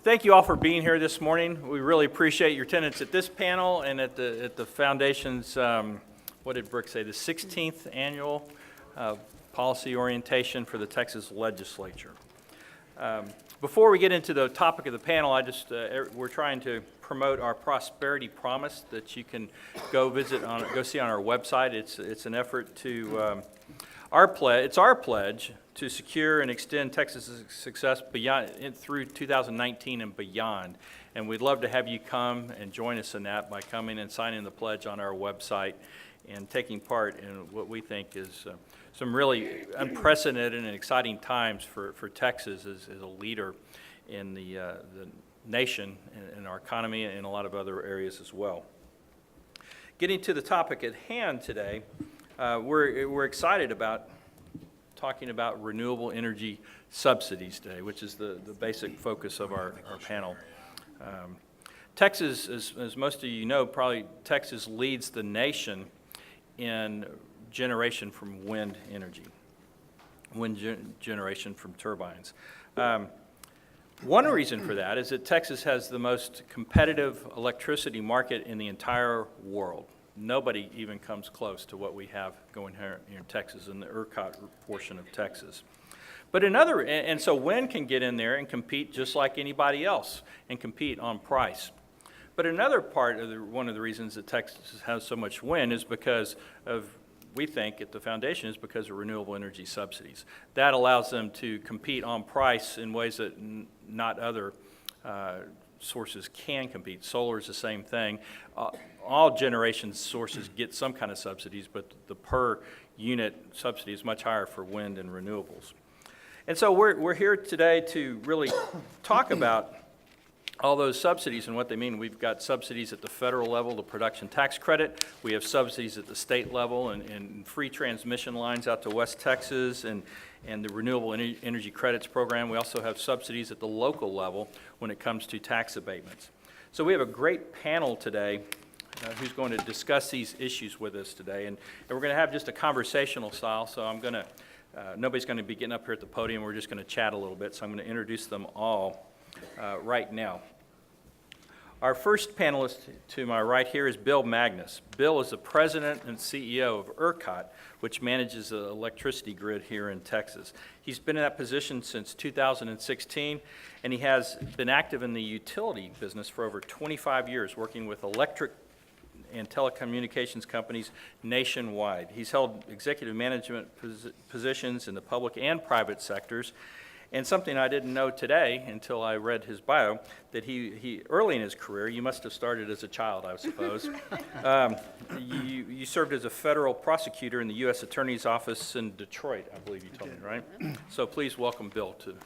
Thank you all for being here this morning. We really appreciate your attendance at this panel and at the Foundation's, what did Brooke say, the 16th annual policy orientation for the Texas Legislature. Before we get into the topic of the panel, we're trying to promote our Prosperity Promise that you can go see on our website. It's an effort to it's our pledge to secure and extend Texas' success through 2019 and beyond. And we'd love to have you come and join us in that by coming and signing the pledge on our website and taking part in what we think is some really unprecedented and exciting times for Texas as a leader in the nation and our economy and in a lot of other areas as well. Getting to the topic at hand today, we're excited about talking about renewable energy subsidies today, which is the basic focus of our panel. Texas, as most of you know, probably Texas leads the nation in generation from wind energy, generation from turbines. One reason for that is that Texas has the most competitive electricity market in the entire world. Nobody even comes close to what we have going here in Texas, in the ERCOT portion of Texas. But and so wind can get in there and compete just like anybody else and compete on price. But another part of one of the reasons that Texas has so much wind is because of, we think at the Foundation, is because of renewable energy subsidies. That allows them to compete on price in ways that not other sources can compete. Solar is the same thing. All generation sources get some kind of subsidies, but the per unit subsidy is much higher for wind and renewables. And so we're here today to really talk about all those subsidies and what they mean. We've got subsidies at the federal level, the production tax credit. We have subsidies at the state level and free transmission lines out to West Texas and the Renewable Energy Credits Program. We also have subsidies at the local level when it comes to tax abatements. So we have a great panel today who's going to discuss these issues with us today. And we're going to have just a conversational style, so nobody's going to be getting up here at the podium. We're just going to chat a little bit, so I'm going to introduce them all right now. Our first panelist to my right here is Bill Magness. Bill is the president and CEO of ERCOT, which manages the electricity grid here in Texas. He's been in that position since 2016, and he has been active in the utility business for over 25 years, working with electric and telecommunications companies nationwide. He's held executive management positions in the public and private sectors. And something I didn't know today until I read his bio, that he early in his career, you must have started as a child, I suppose, you served as a federal prosecutor in the U.S. Attorney's Office in Detroit, I believe you told me, right? So please welcome Bill to.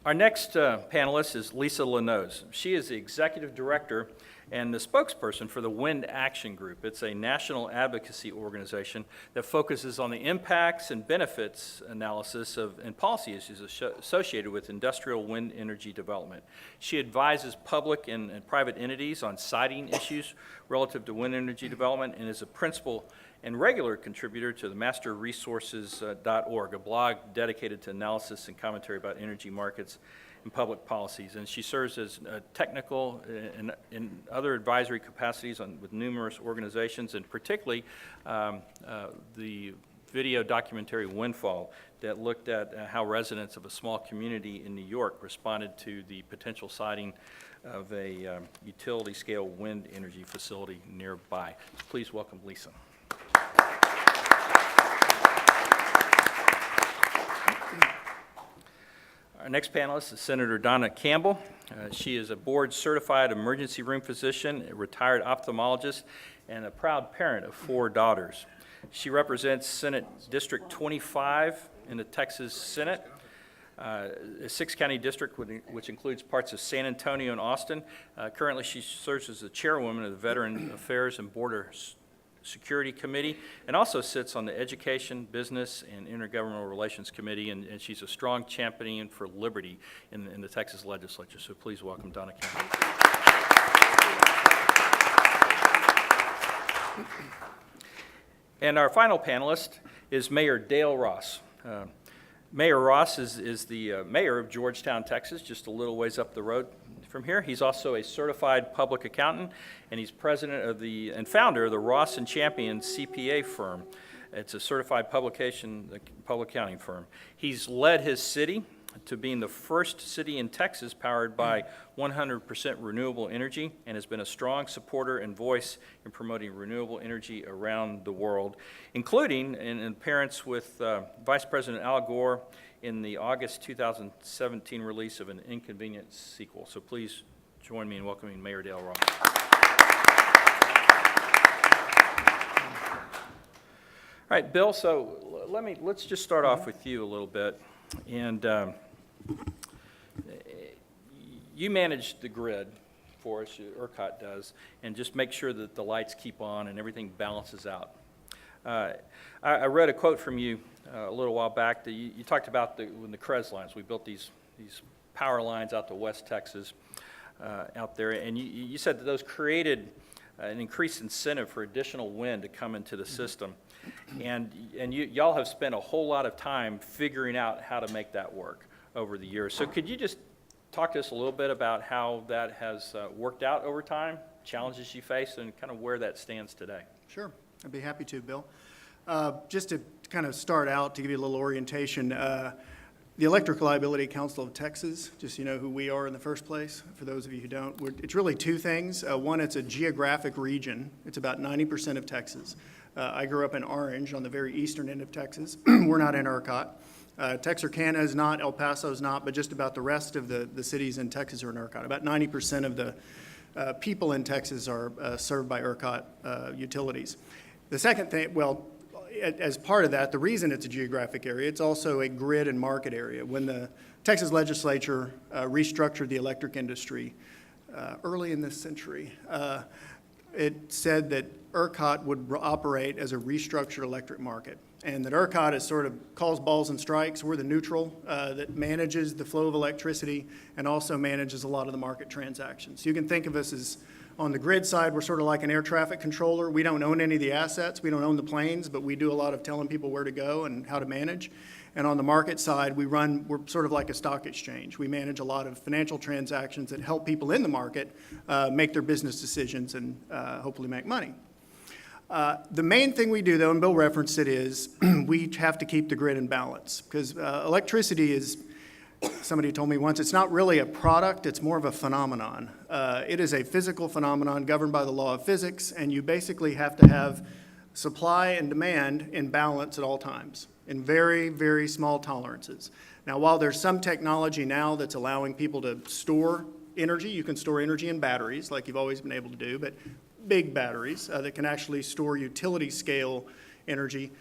Our next panelist is Lisa Linowes. She is the executive director and the spokesperson for the WindAction Group. It's a national advocacy organization that focuses on the impacts and benefits analysis and policy issues associated with industrial wind energy development. She advises public and private entities on siting issues relative to wind energy development and is a principal and regular contributor to the masterresources.org, a blog dedicated to analysis and commentary about energy markets and public policies. And she serves as technical and in other advisory capacities with numerous organizations, and particularly the video documentary Windfall that looked at how residents of a small community in New York responded to the potential siting of a utility-scale wind energy facility nearby. So please welcome Lisa. Our next panelist is Senator Donna Campbell. She is a board-certified emergency room physician, a retired ophthalmologist, and a proud parent of 4 daughters. She represents Senate District 25 in the Texas Senate, a 6-county district which includes parts of San Antonio and Austin. Currently, she serves as the chairwoman of the Veteran Affairs and Border Security Committee, and also sits on the Education, Business, and Intergovernmental Relations Committee, and she's a strong champion for liberty in the Texas Legislature. So please welcome Donna Campbell. And our final panelist is Mayor Dale Ross. Mayor Ross is the mayor of Georgetown, Texas, just a little ways up the road from here. He's also a certified public accountant, and he's president of and founder of the Ross and Champion CPA firm. It's a certified public accounting firm. He's led his city to being the first city in Texas powered by 100% renewable energy, and has been a strong supporter and voice in promoting renewable energy around the world, including in appearance with Vice President Al Gore in the August 2017 release of An Inconvenient Sequel. So please join me in welcoming Mayor Dale Ross. All right, Bill, so let's just start off with you a little bit. And you manage the grid for us, ERCOT does, and just make sure that the lights keep on and everything balances out. I read a quote from you a little while back that you talked about when the CREZ lines. We built these power lines out to West Texas out there, and you said that those created an increased incentive for additional wind to come into the system. And y'all have spent a whole lot of time figuring out how to make that work over the years. So could you just talk to us a little bit about how that has worked out over time, challenges you faced, and kind of where that stands today? Sure, I'd be happy to, Bill. Just to kind of start out, to give you a little orientation, the Electric Reliability Council of Texas, just so you know who we are in the first place, for those of you who don't, it's really two things. One, it's a geographic region. It's about 90% of Texas. I grew up in Orange on the very eastern end of Texas. We're not in ERCOT. Texarkana is not, El Paso is not, but just about the rest of the cities in Texas are in ERCOT. About 90% of the people in Texas are served by ERCOT utilities. The second thing, well, as part of that, the reason it's a geographic area, it's also a grid and market area. When the Texas legislature restructured the electric industry early in this century, it said that ERCOT would operate as a restructured electric market, and that ERCOT is sort of calls balls and strikes. We're the neutral that manages the flow of electricity and also manages a lot of the market transactions. So you can think of us as, on the grid side, we're sort of like an air traffic controller. We don't own any of the assets. We don't own the planes, but we do a lot of telling people where to go and how to manage. And on the market side, we're sort of like a stock exchange. We manage a lot of financial transactions that help people in the market make their business decisions and hopefully make money. The main thing we do, though, and Bill referenced it, is we have to keep the grid in balance, because electricity is, somebody told me once, it's not really a product, it's more of a phenomenon. It is a physical phenomenon governed by the law of physics, and you basically have to have supply and demand in balance at all times, in very, very small tolerances. Now, while there's some technology now that's allowing people to store energy, you can store energy in batteries like you've always been able to do, but big batteries that can actually store utility scale energy.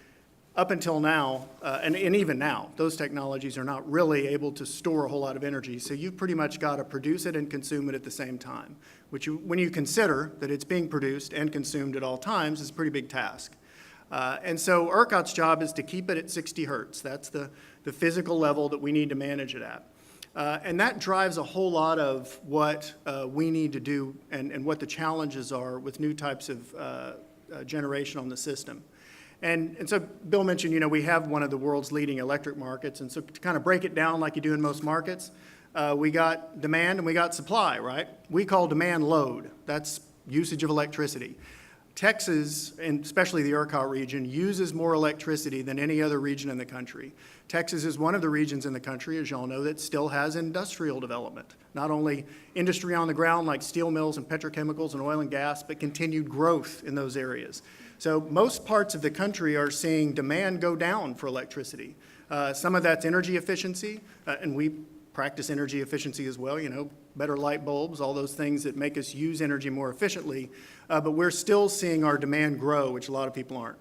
Up until now, and even now, those technologies are not really able to store a whole lot of energy, so you've pretty much got to produce it and consume it at the same time, which when you consider that it's being produced and consumed at all times, is a pretty big task. And so ERCOT's job is to keep it at 60 hertz. That's the physical level that we need to manage it at. And that drives a whole lot of what we need to do and what the challenges are with new types of generation on the system. And so Bill mentioned, you know, we have one of the world's leading electric markets. And so to kind of break it down like you do in most markets, we got demand and we got supply, right? We call demand load. That's usage of electricity. Texas, and especially the ERCOT region, uses more electricity than any other region in the country. Texas is one of the regions in the country, as y'all know, that still has industrial development. Not only industry on the ground like steel mills and petrochemicals and oil and gas, but continued growth in those areas. So most parts of the country are seeing demand go down for electricity. Some of that's energy efficiency, and we practice energy efficiency as well, you know, better light bulbs, all those things that make us use energy more efficiently, but we're still seeing our demand grow, which a lot of people aren't.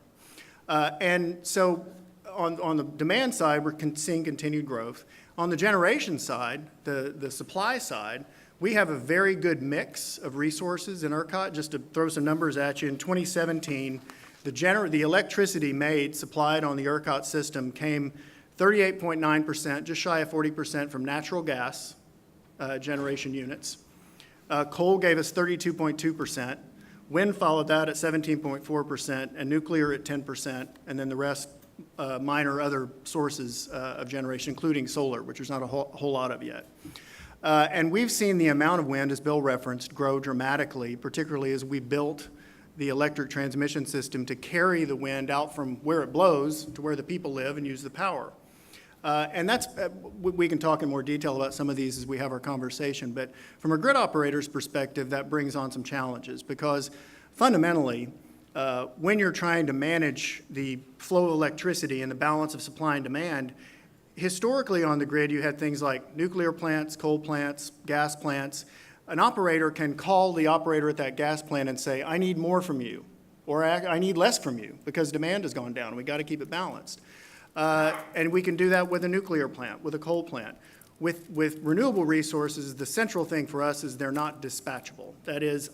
And so on the demand side, we're seeing continued growth. On the generation side, the supply side, we have a very good mix of resources in ERCOT. Just to throw some numbers at you, in 2017, the electricity supplied on the ERCOT system came 38.9%, just shy of 40% from natural gas generation units. Coal gave us 32.2%. Wind followed that at 17.4%, and nuclear at 10%, and then the rest minor other sources of generation, including solar, which there's not a whole lot of yet. And we've seen the amount of wind, as Bill referenced, grow dramatically, particularly as we built the electric transmission system to carry the wind out from where it blows to where the people live and use the power. And that's, we can talk in more detail about some of these as we have our conversation, but from a grid operator's perspective, that brings on some challenges because fundamentally, when you're trying to manage the flow of electricity and the balance of supply and demand, historically on the grid, you had things like nuclear plants, coal plants, gas plants. An operator can call the operator at that gas plant and say, I need more from you, or I need less from you because demand has gone down and we got to keep it balanced. And we can do that with a nuclear plant, with a coal plant. With renewable resources, the central thing for us is they're not dispatchable. That is,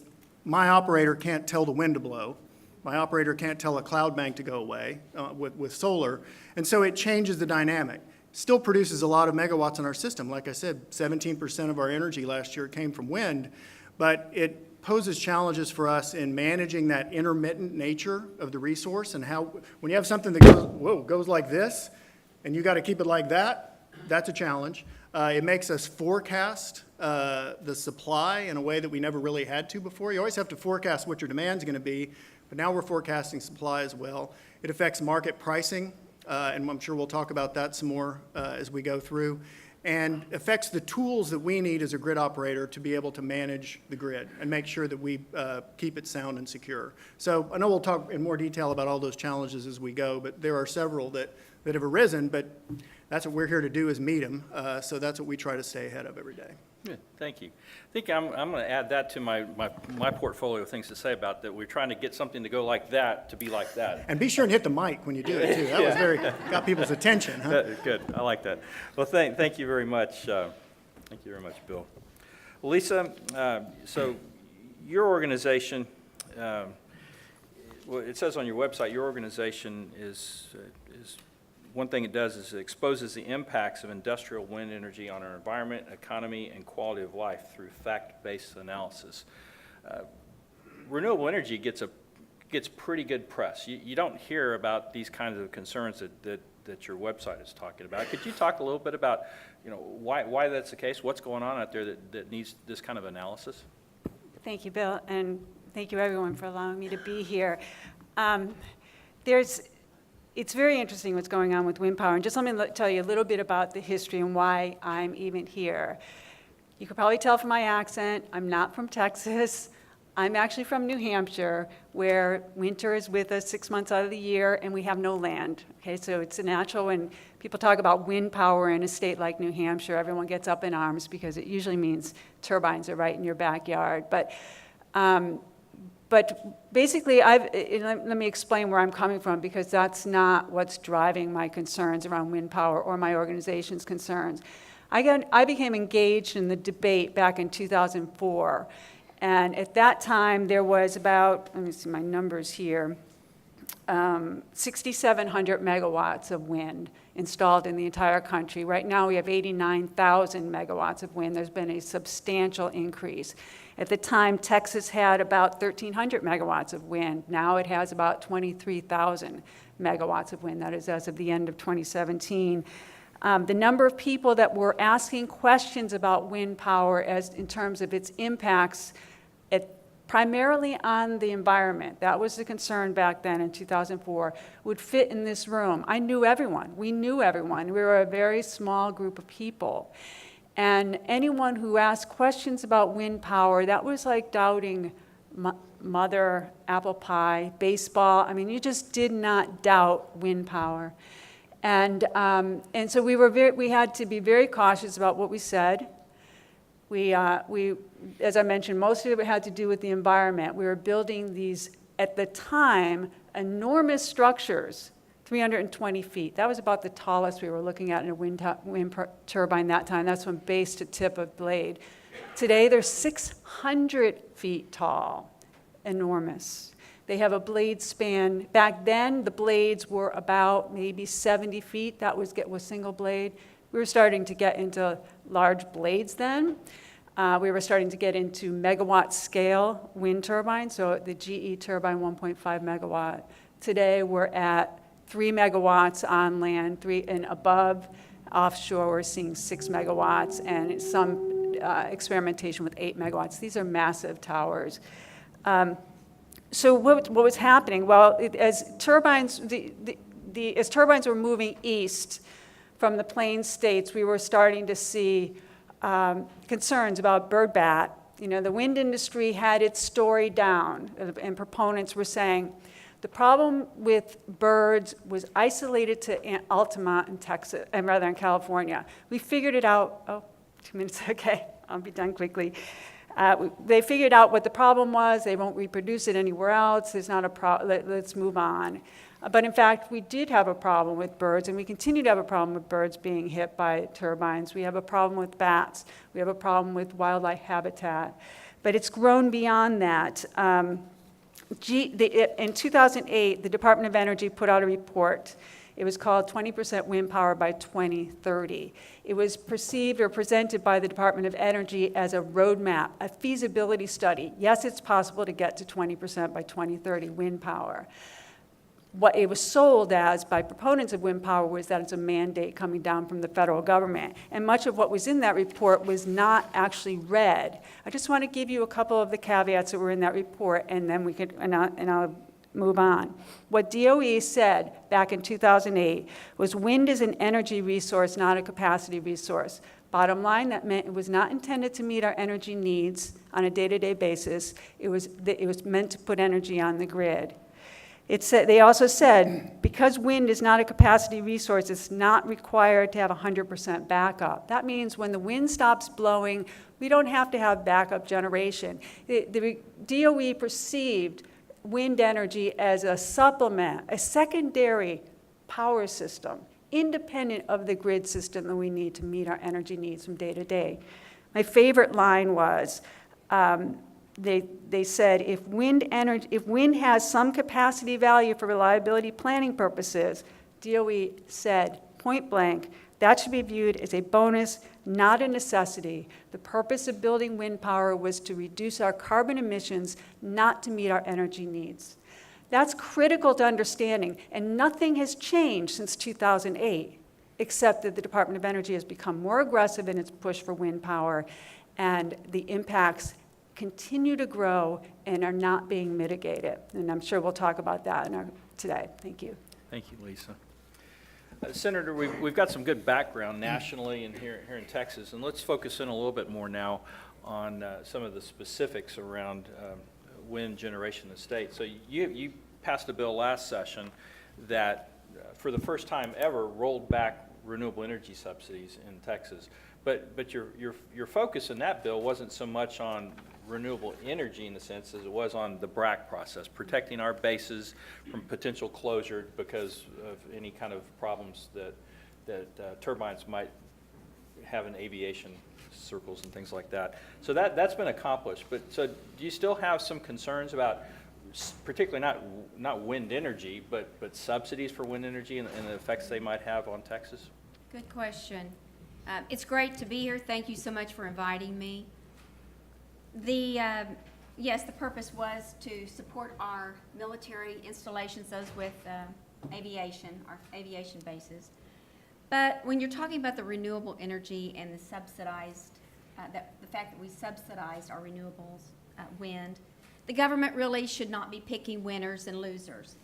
my operator can't tell the wind to blow. My operator can't tell a cloud bank to go away with solar. And so it changes the dynamic. Still produces a lot of megawatts in our system. Like I said, 17% of our energy last year came from wind, but it poses challenges for us in managing that intermittent nature of the resource and how, when you have something that goes like this, and you got to keep it like that, that's a challenge. It makes us forecast the supply in a way that we never really had to before. You always have to forecast what your demand's going to be, but now we're forecasting supply as well. It affects market pricing. And I'm sure we'll talk about that some more as we go through, and affects the tools that we need as a grid operator to be able to manage the grid and make sure that we keep it sound and secure. So I know we'll talk in more detail about all those challenges as we go, but there are several that have arisen, but that's what we're here to do is meet them. So that's what we try to stay ahead of every day. Good, thank you. I think I'm going to add that to my portfolio of things to say about that. We're trying to get something to go like that to be like that. And be sure and hit the mic when you do it too. That was got people's attention. Huh? Good, I like that. Well, thank you very much. Thank you very much, Bill. Well, Lisa, so your organization, well, it says on your website, your organization is one thing it does is it exposes the impacts of industrial wind energy on our environment, economy, and quality of life through fact-based analysis. Renewable energy gets pretty good press. You don't hear about these kinds of concerns that your website is talking about. Could you talk a little bit about, why that's the case? What's going on out there that needs this kind of analysis? Thank you, Bill, and thank you everyone for allowing me to be here. It's very interesting what's going on with wind power, and just let me tell you a little bit about the history and why I'm even here. You could probably tell from my accent, I'm not from Texas. I'm actually from New Hampshire, where winter is with us 6 months out of the year, and we have no land. Okay, so it's a natural, when people talk about wind power in a state like New Hampshire, everyone gets up in arms because it usually means turbines are right in your backyard. But basically, let me explain where I'm coming from, because that's not what's driving my concerns around wind power or my organization's concerns. I became engaged in the debate back in 2004. And at that time, there was about, let me see my numbers here, 6,700 megawatts of wind installed in the entire country. Right now, we have 89,000 megawatts of wind. There's been a substantial increase. At the time, Texas had about 1,300 megawatts of wind. Now it has about 23,000 megawatts of wind. That is as of the end of 2017. The number of people that were asking questions about wind power in terms of its impacts primarily on the environment, that was the concern back then in 2004, would fit in this room. I knew everyone. We knew everyone. We were a very small group of people. And anyone who asked questions about wind power, that was like doubting mother, apple pie, baseball. I mean, you just did not doubt wind power. And so we had to be very cautious about what we said. We, as I mentioned, most of it had to do with the environment. We were building these, at the time, enormous structures, 320 feet. That was about the tallest we were looking at in a wind turbine that time. That's from base to tip of blade. Today, they're 600 feet tall, enormous. They have a blade span. Back then, the blades were about maybe 70 feet. That was single blade. We were starting to get into large blades then. We were starting to get into megawatt scale wind turbines, so the GE turbine 1.5 megawatt. Today we're at 3 megawatts on land, 3 and above. Offshore, we're seeing 6 megawatts, and some experimentation with 8 megawatts. These are massive towers. So what was happening? Well, as turbines were moving east from the plain states, we were starting to see concerns about birdbat. You know, the wind industry had its story down, and proponents were saying the problem with birds was isolated to Altamont in Texas, and rather in California. We figured it out. Oh, 2 minutes. Okay, I'll be done quickly. They figured out what the problem was. They won't reproduce it anywhere else. There's not a problem. Let's move on. But in fact, we did have a problem with birds, and we continue to have a problem with birds being hit by turbines. We have a problem with bats. We have a problem with wildlife habitat. But it's grown beyond that. In 2008, the Department of Energy put out a report. It was called 20% wind power by 2030. It was perceived or presented by the Department of Energy as a roadmap, a feasibility study. Yes, it's possible to get to 20% by 2030 wind power. What it was sold as by proponents of wind power was that it's a mandate coming down from the federal government. And much of what was in that report was not actually read. I just want to give you a couple of the caveats that were in that report, and then we could, and I'll move on. What DOE said back in 2008 was wind is an energy resource, not a capacity resource. Bottom line, that meant it was not intended to meet our energy needs on a day-to-day basis. It was meant to put energy on the grid. They also said, because wind is not a capacity resource, it's not required to have 100% backup. That means when the wind stops blowing, we don't have to have backup generation. The DOE perceived wind energy as a supplement, a secondary power system, independent of the grid system that we need to meet our energy needs from day to day. My favorite line was, they said, if wind has some capacity value for reliability planning purposes, DOE said, point blank, that should be viewed as a bonus, not a necessity. The purpose of building wind power was to reduce our carbon emissions, not to meet our energy needs. That's critical to understanding, and nothing has changed since 2008, except that the Department of Energy has become more aggressive in its push for wind power, and the impacts continue to grow and are not being mitigated. And I'm sure we'll talk about that today. Thank you. Thank you, Lisa. Senator, we've got some good background nationally and here in Texas, and let's focus in a little bit more now on some of the specifics around wind generation in the state. So you passed a bill last session that, for the first time ever, rolled back renewable energy subsidies in Texas. But your focus in that bill wasn't so much on renewable energy in the sense as it was on the BRAC process, protecting our bases from potential closure because of any kind of problems that turbines might have in aviation circles and things like that. So that's been accomplished. But so do you still have some concerns about, particularly not wind energy, but subsidies for wind energy and the effects they might have on Texas? Good question. It's great to be here. Thank you so much for inviting me. Yes, the purpose was to support our military installations, those with aviation, our aviation bases. But when you're talking about the renewable energy and the subsidized, the fact that we subsidized our renewables, wind, the government really should not be picking winners and losers.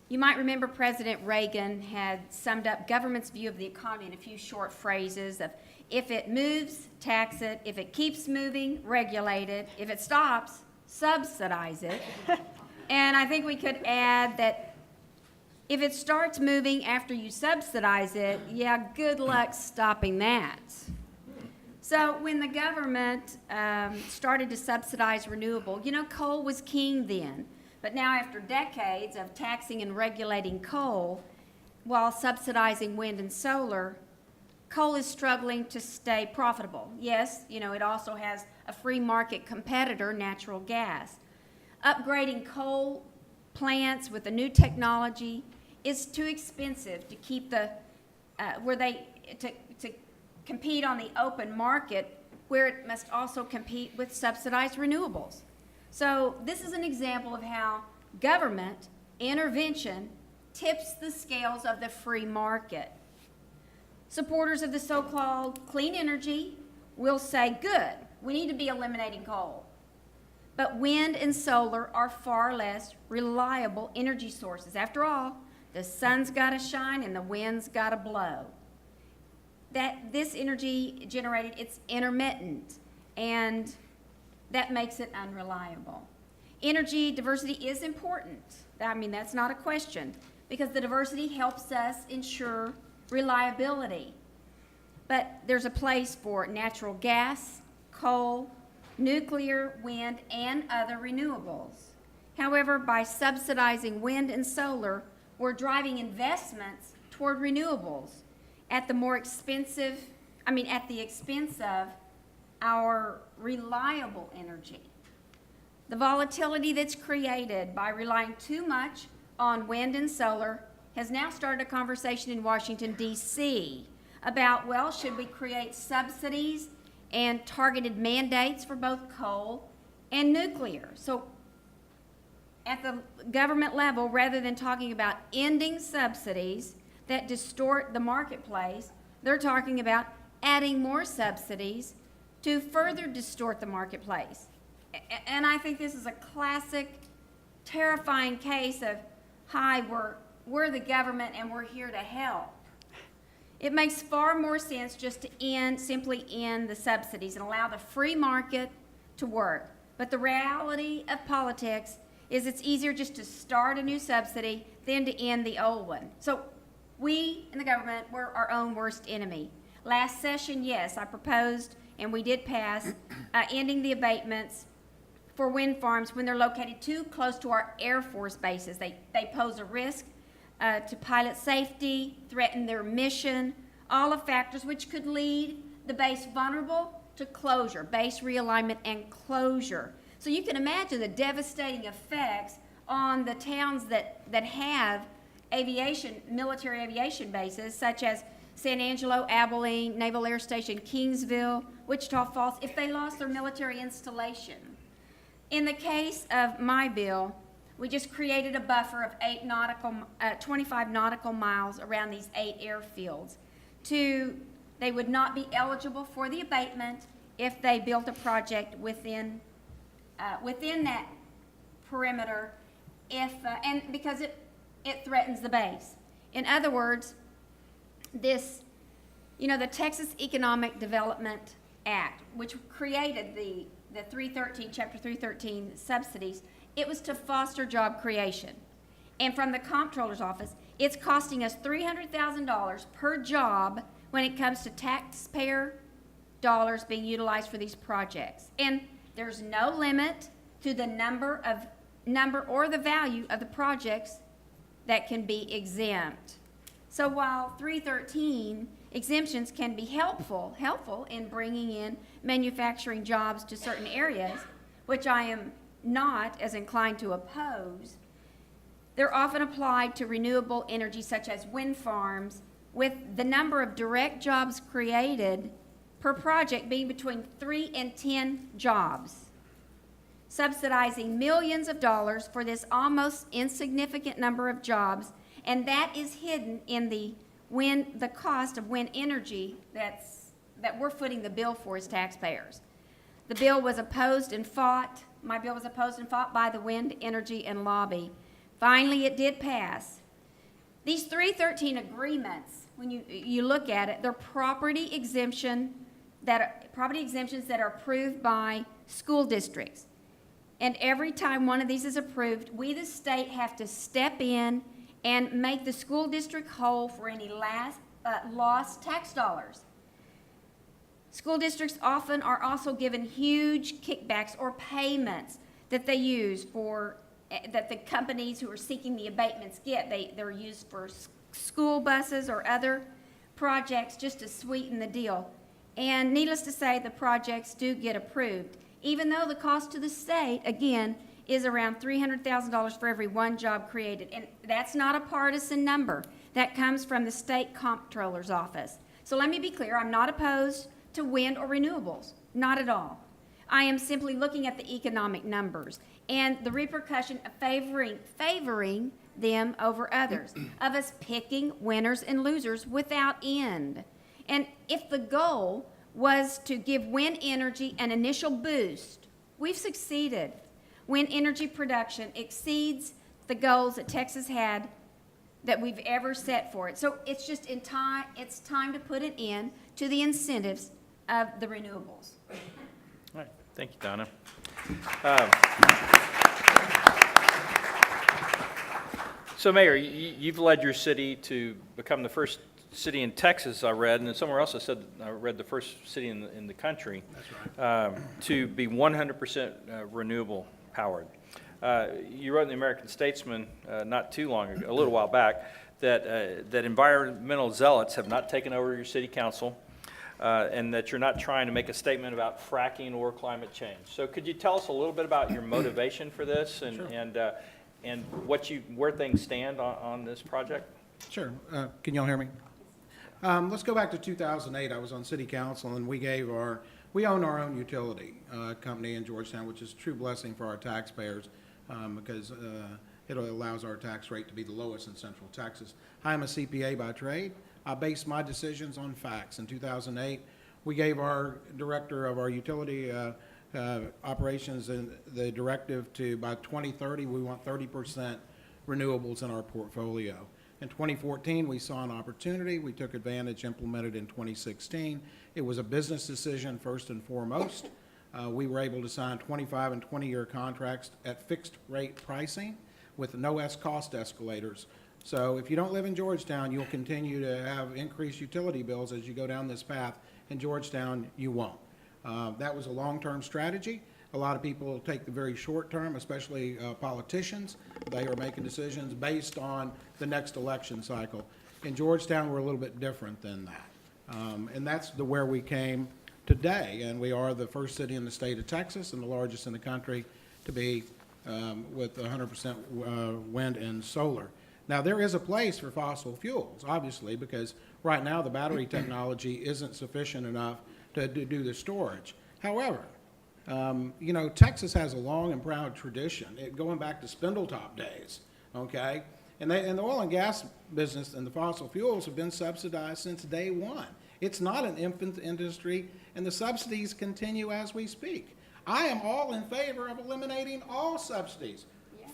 You might remember President Reagan had summed up government's view of the economy in a few short phrases of, if it moves, tax it. If it keeps moving, regulate it. If it stops, subsidize it. And I think we could add that if it starts moving after you subsidize it, yeah, good luck stopping that. So when the government started to subsidize renewable, coal was king then. But now after decades of taxing and regulating coal while subsidizing wind and solar, coal is struggling to stay profitable. Yes, it also has a free market competitor, natural gas. Upgrading coal plants with the new technology is too expensive to keep to compete on the open market, where it must also compete with subsidized renewables. So this is an example of how government intervention tips the scales of the free market. Supporters of the so-called clean energy will say, good, we need to be eliminating coal. But wind and solar are far less reliable energy sources. After all, the sun's got to shine and the wind's got to blow. This energy generated, it's intermittent, and that makes it unreliable. Energy diversity is important. I mean, that's not a question, because the diversity helps us ensure reliability. But there's a place for natural gas, coal, nuclear, wind, and other renewables. However, by subsidizing wind and solar, we're driving investments toward renewables at the expense of our reliable energy. The volatility that's created by relying too much on wind and solar has now started a conversation in Washington, D.C. about, well, should we create subsidies and targeted mandates for both coal and nuclear? So at the government level, rather than talking about ending subsidies that distort the marketplace, they're talking about adding more subsidies to further distort the marketplace. And I think this is a classic, terrifying case of, hi, we're the government and we're here to help. It makes far more sense just to simply end the subsidies and allow the free market to work. But the reality of politics is it's easier just to start a new subsidy than to end the old one. So we in the government, we're our own worst enemy. Last session, yes, I proposed, and we did pass, ending the abatements for wind farms when they're located too close to our Air Force bases. They pose a risk to pilot safety, threaten their mission, all of factors which could lead the base vulnerable to closure, base realignment and closure. So you can imagine the devastating effects on the towns that have military aviation bases, such as San Angelo, Abilene, Naval Air Station, Kingsville, Wichita Falls, if they lost their military installation. In the case of my bill, we just created a buffer of 25 nautical miles around these 8 airfields. They would not be eligible for the abatement if they built a project within that perimeter, and because it threatens the base. In other words, the Texas Economic Development Act, which created the Chapter 313 subsidies, it was to foster job creation. And from the Comptroller's office, it's costing us $300,000 per job when it comes to taxpayer dollars being utilized for these projects. And there's no limit to the number or the value of the projects that can be exempt. So while 313 exemptions can be helpful in bringing in manufacturing jobs to certain areas, which I am not as inclined to oppose, they're often applied to renewable energy such as wind farms, with the number of direct jobs created per project being between 3 and 10 jobs, subsidizing millions of dollars for this almost insignificant number of jobs, and that is hidden in the cost of wind energy that we're footing the bill for as taxpayers. The bill was opposed and fought. My bill was opposed and fought by the wind energy and lobby. Finally, it did pass. These 313 agreements, when you look at it, they're property exemptions that are approved by school districts. And every time one of these is approved, we, the state, have to step in and make the school district whole for any lost tax dollars. School districts often are also given huge kickbacks or payments that they use that the companies who are seeking the abatements get. They're used for school buses or other projects just to sweeten the deal. And needless to say, the projects do get approved, even though the cost to the state, again, is around $300,000 for every one job created. And that's not a partisan number. That comes from the state comptroller's office. So let me be clear, I'm not opposed to wind or renewables, not at all. I am simply looking at the economic numbers and the repercussion of favoring them over others, of us picking winners and losers without end. And if the goal was to give wind energy an initial boost, we've succeeded. Wind energy production exceeds the goals that Texas had that we've ever set for it. So it's just it's time to put an end to the incentives of the renewables. All right, thank you, Donna. So Mayor, you've led your city to become the first city in Texas, I read, and then somewhere else I read the first city in the country. That's right. To be 100% renewable powered. You wrote in the American Statesman not too long ago, a little while back, that environmental zealots have not taken over your city council, and that you're not trying to make a statement about fracking or climate change. So could you tell us a little bit about your motivation for this and, Sure. and where things stand on this project? Sure. Can y'all hear me? Let's go back to 2008. I was on city council, and we own our own utility company in Georgetown, which is a true blessing for our taxpayers because it allows our tax rate to be the lowest in Central Texas. I'm a CPA by trade. I base my decisions on facts. In 2008, we gave our director of our utility operations and the directive to, by 2030, we want 30% renewables in our portfolio. In 2014, we saw an opportunity. We took advantage, implemented in 2016. It was a business decision first and foremost. We were able to sign 25 and 20-year contracts at fixed rate pricing with no cost escalators. So if you don't live in Georgetown, you'll continue to have increased utility bills as you go down this path. In Georgetown, you won't. That was a long-term strategy. A lot of people take the very short term, especially politicians. They are making decisions based on the next election cycle. In Georgetown, we're a little bit different than that. And that's where we came today. And we are the first city in the state of Texas and the largest in the country to be with 100% wind and solar. Now, there is a place for fossil fuels, obviously, because right now the battery technology isn't sufficient enough to do the storage. However, you know, Texas has a long and proud tradition, going back to Spindletop days, okay? And the oil and gas business and the fossil fuels have been subsidized since day one. It's not an infant industry, and the subsidies continue as we speak. I am all in favor of eliminating all subsidies.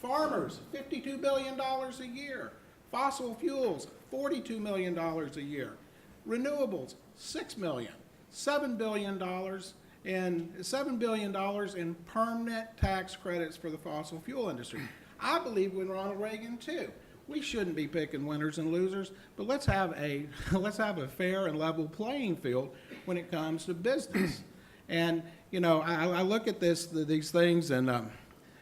Farmers, $52 billion a year. Fossil fuels, $42 million a year. Renewables, $6 million. $7 billion and $7 billion in permanent tax credits for the fossil fuel industry. I believe with Ronald Reagan too. We shouldn't be picking winners and losers, but let's have a fair and level playing field when it comes to business. And you know, I look at these things, and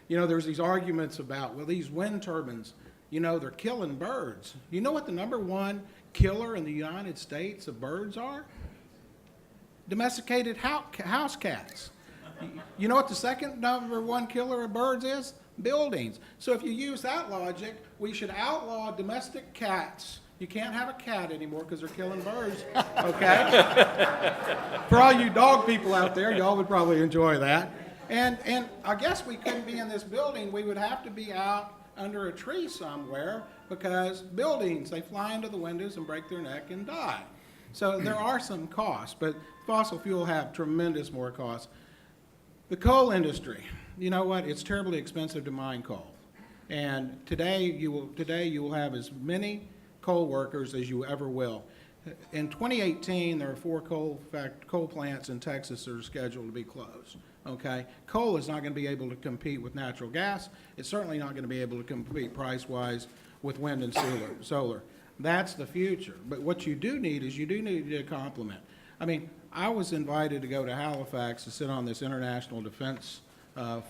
you know, there's these arguments about, well, these wind turbines, you know, they're killing birds. You know what the #1 killer in the United States of birds are? Domesticated house cats. You know what the second #1 killer of birds is? Buildings. So if you use that logic, we should outlaw domestic cats. You can't have a cat anymore because they're killing birds, okay? For all you dog people out there, y'all would probably enjoy that. And I guess we couldn't be in this building. We would have to be out under a tree somewhere because buildings, they fly into the windows and break their neck and die. So there are some costs, but fossil fuel have tremendous more costs. The coal industry, you know what? It's terribly expensive to mine coal. And today you will have as many coal workers as you ever will. In 2018, there are 4 coal plants in Texas that are scheduled to be closed. Okay, coal is not going to be able to compete with natural gas. It's certainly not going to be able to compete price-wise with wind and solar. That's the future. But what you do need is a complement. I mean, I was invited to go to Halifax to sit on this international defense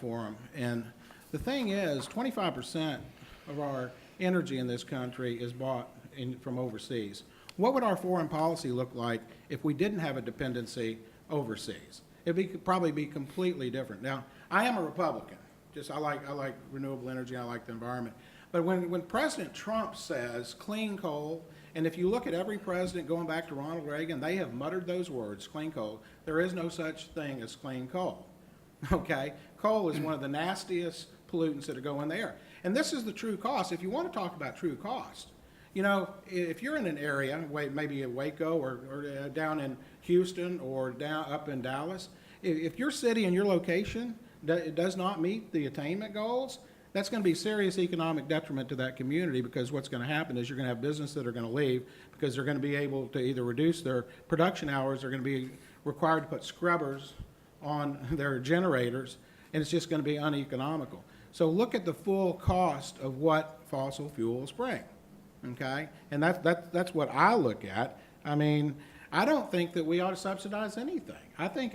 forum, and the thing is, 25% of our energy in this country is bought from overseas. What would our foreign policy look like if we didn't have a dependency overseas? It'd probably be completely different. Now, I am a Republican. I like renewable energy. I like the environment. But when President Trump says clean coal, and if you look at every president going back to Ronald Reagan, they have muttered those words, clean coal. There is no such thing as clean coal. Okay? Coal is one of the nastiest pollutants that go in the air. And this is the true cost. If you want to talk about true cost, you know, if you're in an area, maybe in Waco or down in Houston or down up in Dallas, if your city and your location does not meet the attainment goals, that's going to be serious economic detriment to that community, because what's going to happen is you're going to have businesses that are going to leave because they're going to be able to either reduce their production hours, they're going to be required to put scrubbers on their generators, and it's just going to be uneconomical. So look at the full cost of what fossil fuels bring, okay? And that's what I look at. I mean, I don't think that we ought to subsidize anything. I think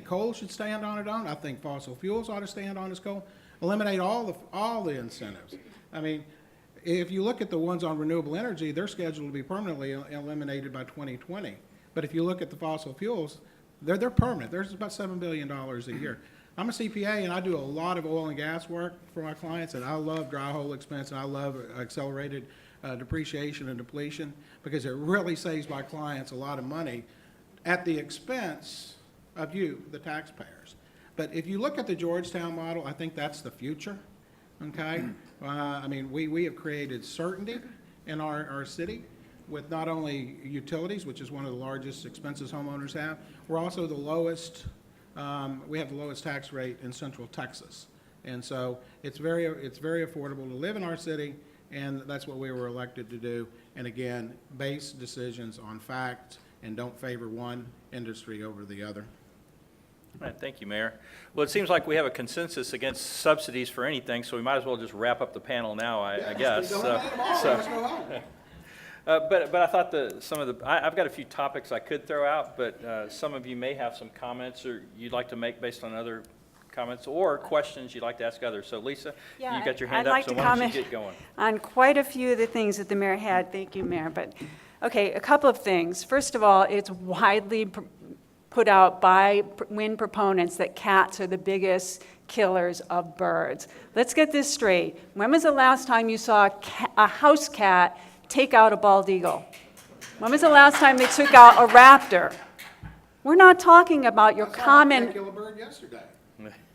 coal should stand on its own. I think fossil fuels ought to stand on its coal. Eliminate all the incentives. I mean, if you look at the ones on renewable energy, they're scheduled to be permanently eliminated by 2020. But if you look at the fossil fuels, they're permanent. There's about $7 billion a year. I'm a CPA, and I do a lot of oil and gas work for my clients, and I love dry hole expense, and I love accelerated depreciation and depletion, because it really saves my clients a lot of money at the expense of you, the taxpayers. But if you look at the Georgetown model, I think that's the future, okay? I mean, we have created certainty in our city with not only utilities, which is one of the largest expenses homeowners have, we're also the lowest, we have the lowest tax rate in Central Texas. And so it's very affordable to live in our city, and that's what we were elected to do. And again, base decisions on fact and don't favor one industry over the other. All right, thank you, Mayor. Well, it seems like we have a consensus against subsidies for anything, so we might as well just wrap up the panel now, I guess. Let's go home. But I thought I've got a few topics I could throw out, but some of you may have some comments or you'd like to make based on other comments or questions you'd like to ask others. So Lisa, you got your hand up, so why don't you get going? On quite a few of the things that the mayor had. Thank you, Mayor. But, okay, a couple of things. First of all, it's widely put out by wind proponents that cats are the biggest killers of birds. Let's get this straight. When was the last time you saw a house cat take out a bald eagle? When was the last time they took out a raptor? We're not talking about your common... My cat killed a bird yesterday.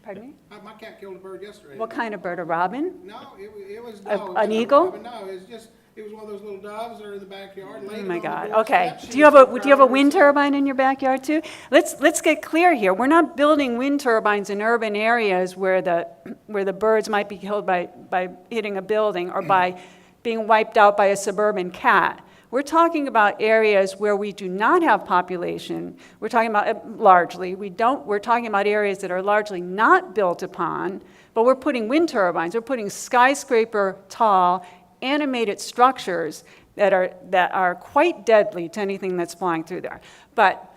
Pardon me? My cat killed a bird yesterday. What kind of bird? A robin? No, it was An eagle? Robin. No, it was one of those little doves that are in the backyard. Oh my God. Okay. Do you have a wind turbine in your backyard too? Let's get clear here. We're not building wind turbines in urban areas where the birds might be killed by hitting a building or by being wiped out by a suburban cat. We're talking about areas where we do not have population. We're talking about largely. We're talking about areas that are largely not built upon, but we're putting wind turbines. We're putting skyscraper tall animated structures that are quite deadly to anything that's flying through there. But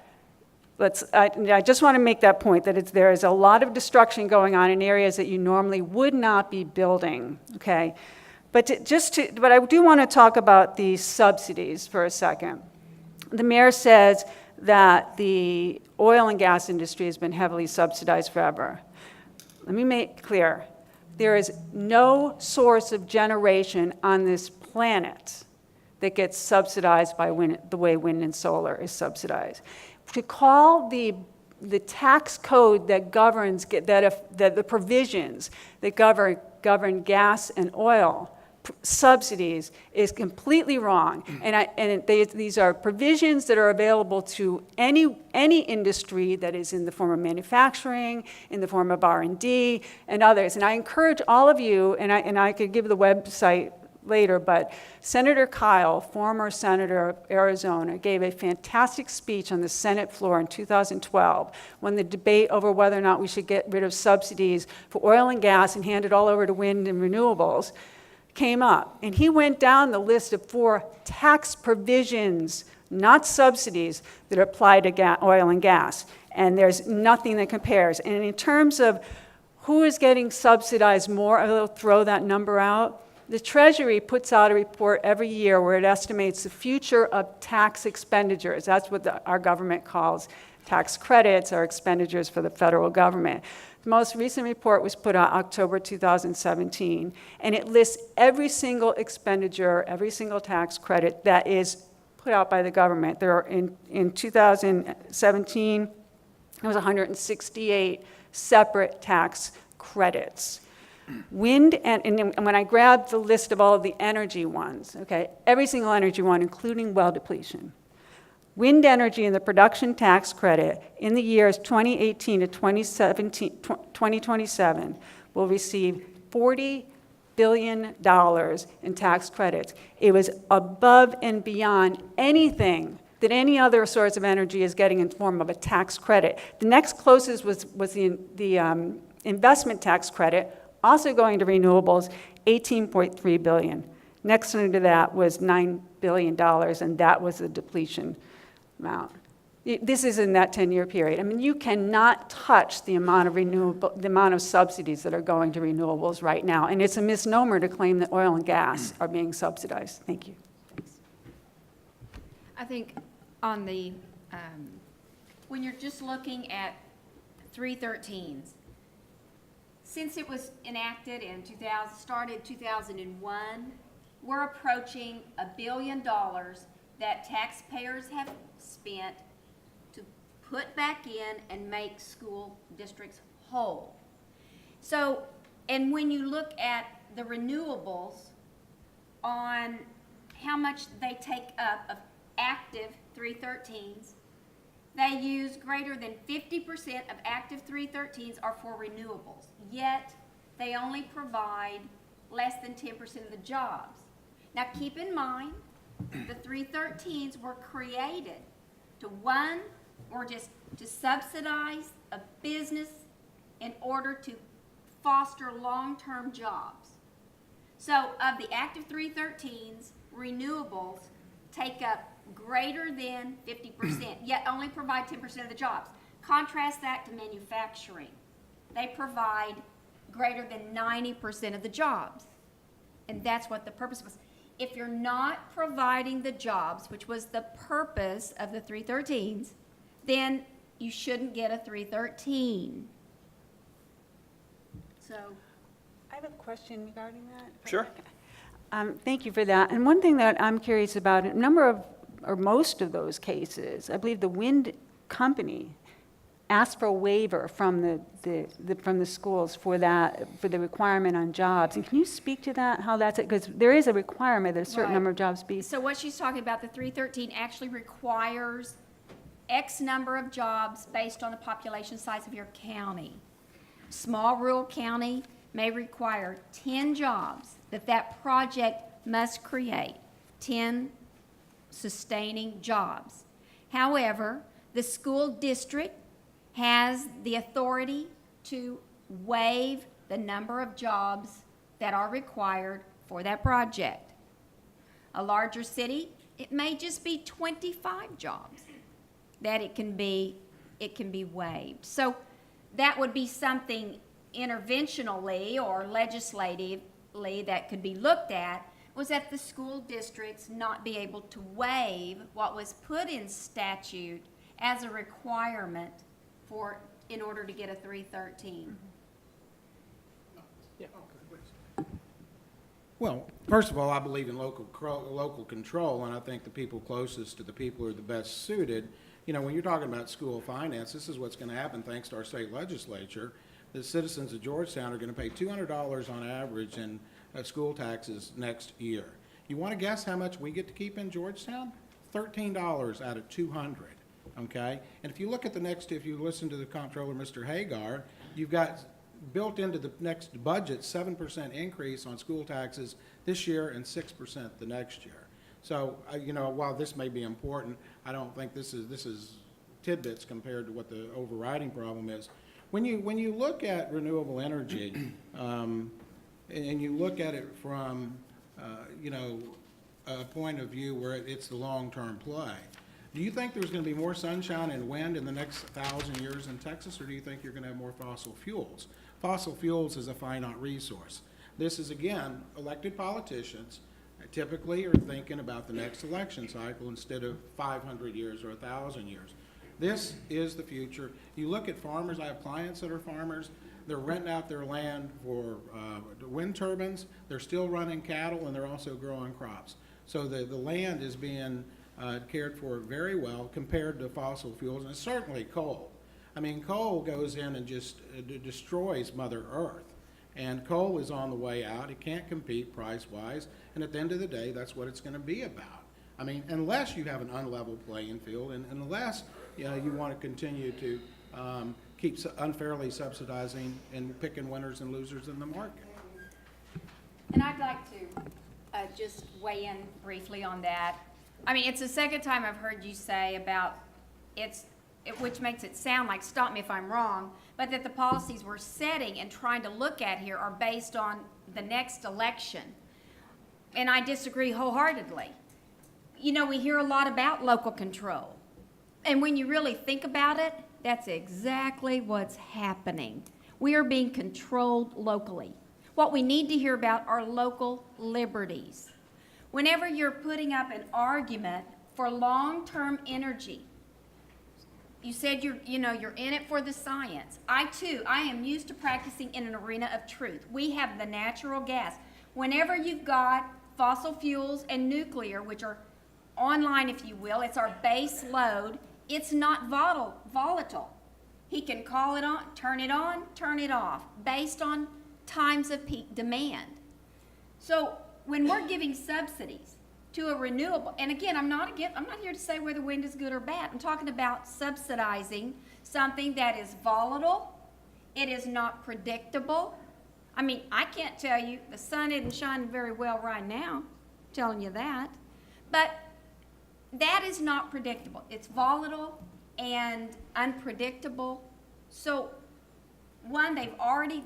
I just want to make that point that there is a lot of destruction going on in areas that you normally would not be building. Okay. But I do want to talk about the subsidies for a second. The mayor says that the oil and gas industry has been heavily subsidized forever. Let me make clear, there is no source of generation on this planet that gets subsidized by the way wind and solar is subsidized. To call the tax code that governs, the provisions that govern gas and oil subsidies is completely wrong. And these are provisions that are available to any industry that is in the form of manufacturing, in the form of R&D, and others. And I encourage all of you, and I could give the website later, but Senator Kyle, former senator of Arizona, gave a fantastic speech on the Senate floor in 2012 when the debate over whether or not we should get rid of subsidies for oil and gas and hand it all over to wind and renewables came up. And he went down the list of 4 tax provisions, not subsidies, that apply to oil and gas. And there's nothing that compares. And in terms of who is getting subsidized more, I'll throw that number out. The Treasury puts out a report every year where it estimates the future of tax expenditures. That's what our government calls tax credits or expenditures for the federal government. The most recent report was put out October 2017, and it lists every single expenditure, every single tax credit that is put out by the government. There are in 2017, there was 168 separate tax credits. Wind, and when I grabbed the list of all of the energy ones, okay, every single energy one, including well depletion, wind energy and the production tax credit in the years 2018 to 2027 will receive $40 billion in tax credits. It was above and beyond anything that any other source of energy is getting in the form of a tax credit. The next closest was the investment tax credit, also going to renewables, $18.3 billion. Next under that was $9 billion, and that was the depletion amount. This is in that 10-year period. I mean, you cannot touch the amount of subsidies that are going to renewables right now, and it's a misnomer to claim that oil and gas are being subsidized. Thank you. I think on the, when you're just looking at 313s, since it was enacted in 2000, started 2001, we're approaching $1 billion that taxpayers have spent to put back in and make school districts whole. So, and when you look at the renewables on how much they take up of active 313s, they use greater than 50% of active 313s are for renewables, yet they only provide less than 10% of the jobs. Now keep in mind, the 313s were created to to subsidize a business in order to foster long-term jobs. So of the active 313s, renewables take up greater than 50%, yet only provide 10% of the jobs. Contrast that to manufacturing. They provide greater than 90% of the jobs. And that's what the purpose was. If you're not providing the jobs, which was the purpose of the 313s, then you shouldn't get a 313. So, I have a question regarding that. Sure. Thank you for that. And one thing that I'm curious about, a number of, or most of those cases, I believe the wind company asked for a waiver from the schools for that, for the requirement on jobs. And can you speak to that, how that's, because there is a requirement that a certain Right. number of jobs be. so what she's talking about, the 313 actually requires X number of jobs based on the population size of your county. Small rural county may require 10 jobs that project must create, 10 sustaining jobs. However, the school district has the authority to waive the number of jobs that are required for that project. A larger city, it may just be 25 jobs that it can be waived. So that would be something interventionally or legislatively that could be looked at, was that the school districts not be able to waive what was put in statute as a requirement in order to get a 313. Well, first of all, I believe in local control, and I think the people closest to the people are the best suited. You know, when you're talking about school finance, this is what's going to happen thanks to our state legislature. The citizens of Georgetown are going to pay $200 on average in school taxes next year. You want to guess how much we get to keep in Georgetown? $13 out of $200. Okay? And if you look at if you listen to the comptroller, Mr. Hagar, you've got built into the next budget 7% increase on school taxes this year and 6% the next year. So, you know, while this may be important, I don't think this is tidbits compared to what the overriding problem is. When you look at renewable energy, and you look at it from, you know, a point of view where it's the long-term play, do you think there's going to be more sunshine and wind in the next 1,000 years in Texas, or do you think you're going to have more fossil fuels? Fossil fuels is a finite resource. This is, again, elected politicians typically are thinking about the next election cycle instead of 500 years or 1,000 years. This is the future. You look at farmers, I have clients that are farmers, they're renting out their land for wind turbines, they're still running cattle, and they're also growing crops. So the land is being cared for very well compared to fossil fuels, and certainly coal. I mean, coal goes in and just destroys Mother Earth. And coal is on the way out. It can't compete price-wise, and at the end of the day, that's what it's going to be about. I mean, unless you have an unlevel playing field, and unless you want to continue to keep unfairly subsidizing and picking winners and losers in the market. And I'd like to just weigh in briefly on that. I mean, it's the second time I've heard you say about which makes it sound like, stop me if I'm wrong, but that the policies we're setting and trying to look at here are based on the next election. And I disagree wholeheartedly. You know, we hear a lot about local control. And when you really think about it, that's exactly what's happening. We are being controlled locally. What we need to hear about are local liberties. Whenever you're putting up an argument for long-term energy, you said you're in it for the science. I am used to practicing in an arena of truth. We have the natural gas. Whenever you've got fossil fuels and nuclear, which are online, if you will, it's our base load, it's not volatile. He can call it on, turn it off, based on times of peak demand. So when we're giving subsidies to a renewable, and again, I'm not here to say whether wind is good or bad. I'm talking about subsidizing something that is volatile. It is not predictable. I mean, I can't tell you, the sun isn't shining very well right now, I'm telling you that. But that is not predictable. It's volatile and unpredictable. So one, they're already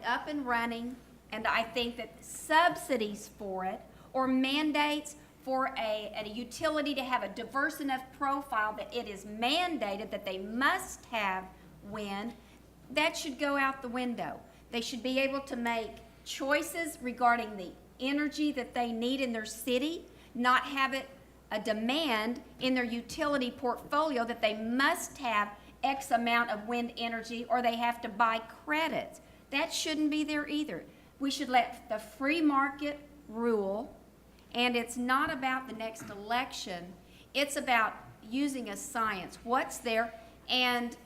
up and running, and I think that subsidies for it or mandates for a utility to have a diverse enough profile that it is mandated that they must have wind, that should go out the window. They should be able to make choices regarding the energy that they need in their city, not have it a demand in their utility portfolio that they must have X amount of wind energy or they have to buy credits. That shouldn't be there either. We should let the free market rule, and it's not about the next election. It's about using a science, what's there, and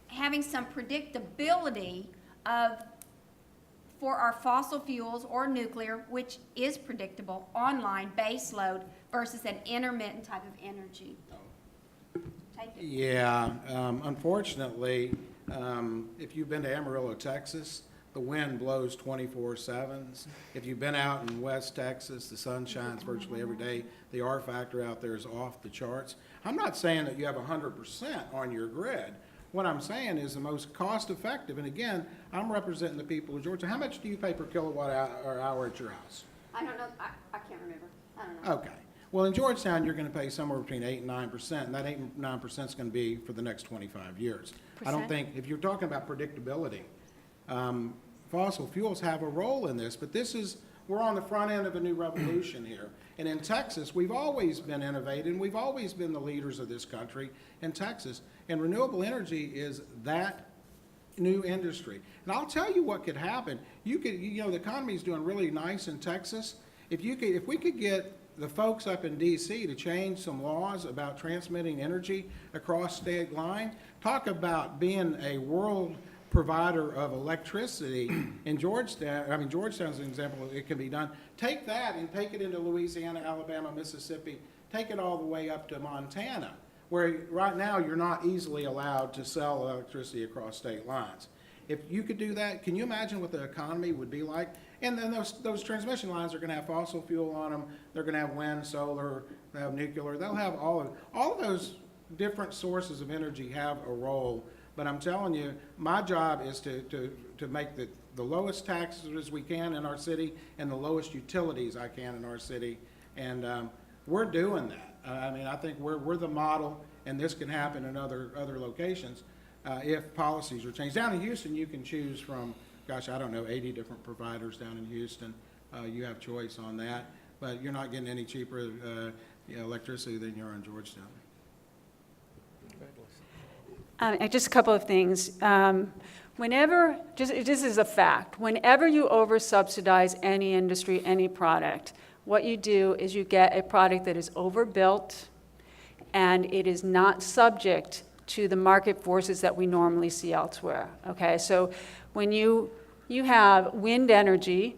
having some predictability for our fossil fuels or nuclear, which is predictable, online, base load, versus an intermittent type of energy. Take it. Yeah, unfortunately, if you've been to Amarillo, Texas, the wind blows 24/7. If you've been out in West Texas, the sun shines virtually every day. The R factor out there is off the charts. I'm not saying that you have 100% on your grid. What I'm saying is the most cost-effective, and again, I'm representing the people of Georgia. How much do you pay per kilowatt hour at your house? I don't know. I can't remember. I don't know. Okay. Well, in Georgetown, you're going to pay somewhere between 8 and 9%, and that 8 and 9% is going to be for the next 25 years. I don't think, if you're talking about predictability, fossil fuels have a role in this, but we're on the front end of a new revolution here. And in Texas, we've always been innovative, and we've always been the leaders of this country in Texas. And renewable energy is that new industry. And I'll tell you what could happen. The economy's doing really nice in Texas. If we could get the folks up in D.C. to change some laws about transmitting energy across state line, talk about being a world provider of electricity in Georgetown. I mean, Georgetown's an example. It can be done. Take that and take it into Louisiana, Alabama, Mississippi. Take it all the way up to Montana, where right now you're not easily allowed to sell electricity across state lines. If you could do that, can you imagine what the economy would be like? And then those transmission lines are going to have fossil fuel on them. They're going to have wind, solar, they have nuclear. They'll have all of those different sources of energy have a role. But I'm telling you, my job is to make the lowest taxes we can in our city and the lowest utilities I can in our city. And we're doing that. I mean, I think we're the model, and this can happen in other locations if policies are changed. Down in Houston, you can choose from, 80 different providers down in Houston. You have choice on that, but you're not getting any cheaper electricity than you are in Georgetown. Just a couple of things. This is a fact, whenever you over-subsidize any industry, any product, what you do is you get a product that is overbuilt and it is not subject to the market forces that we normally see elsewhere, okay? So when you You have wind energy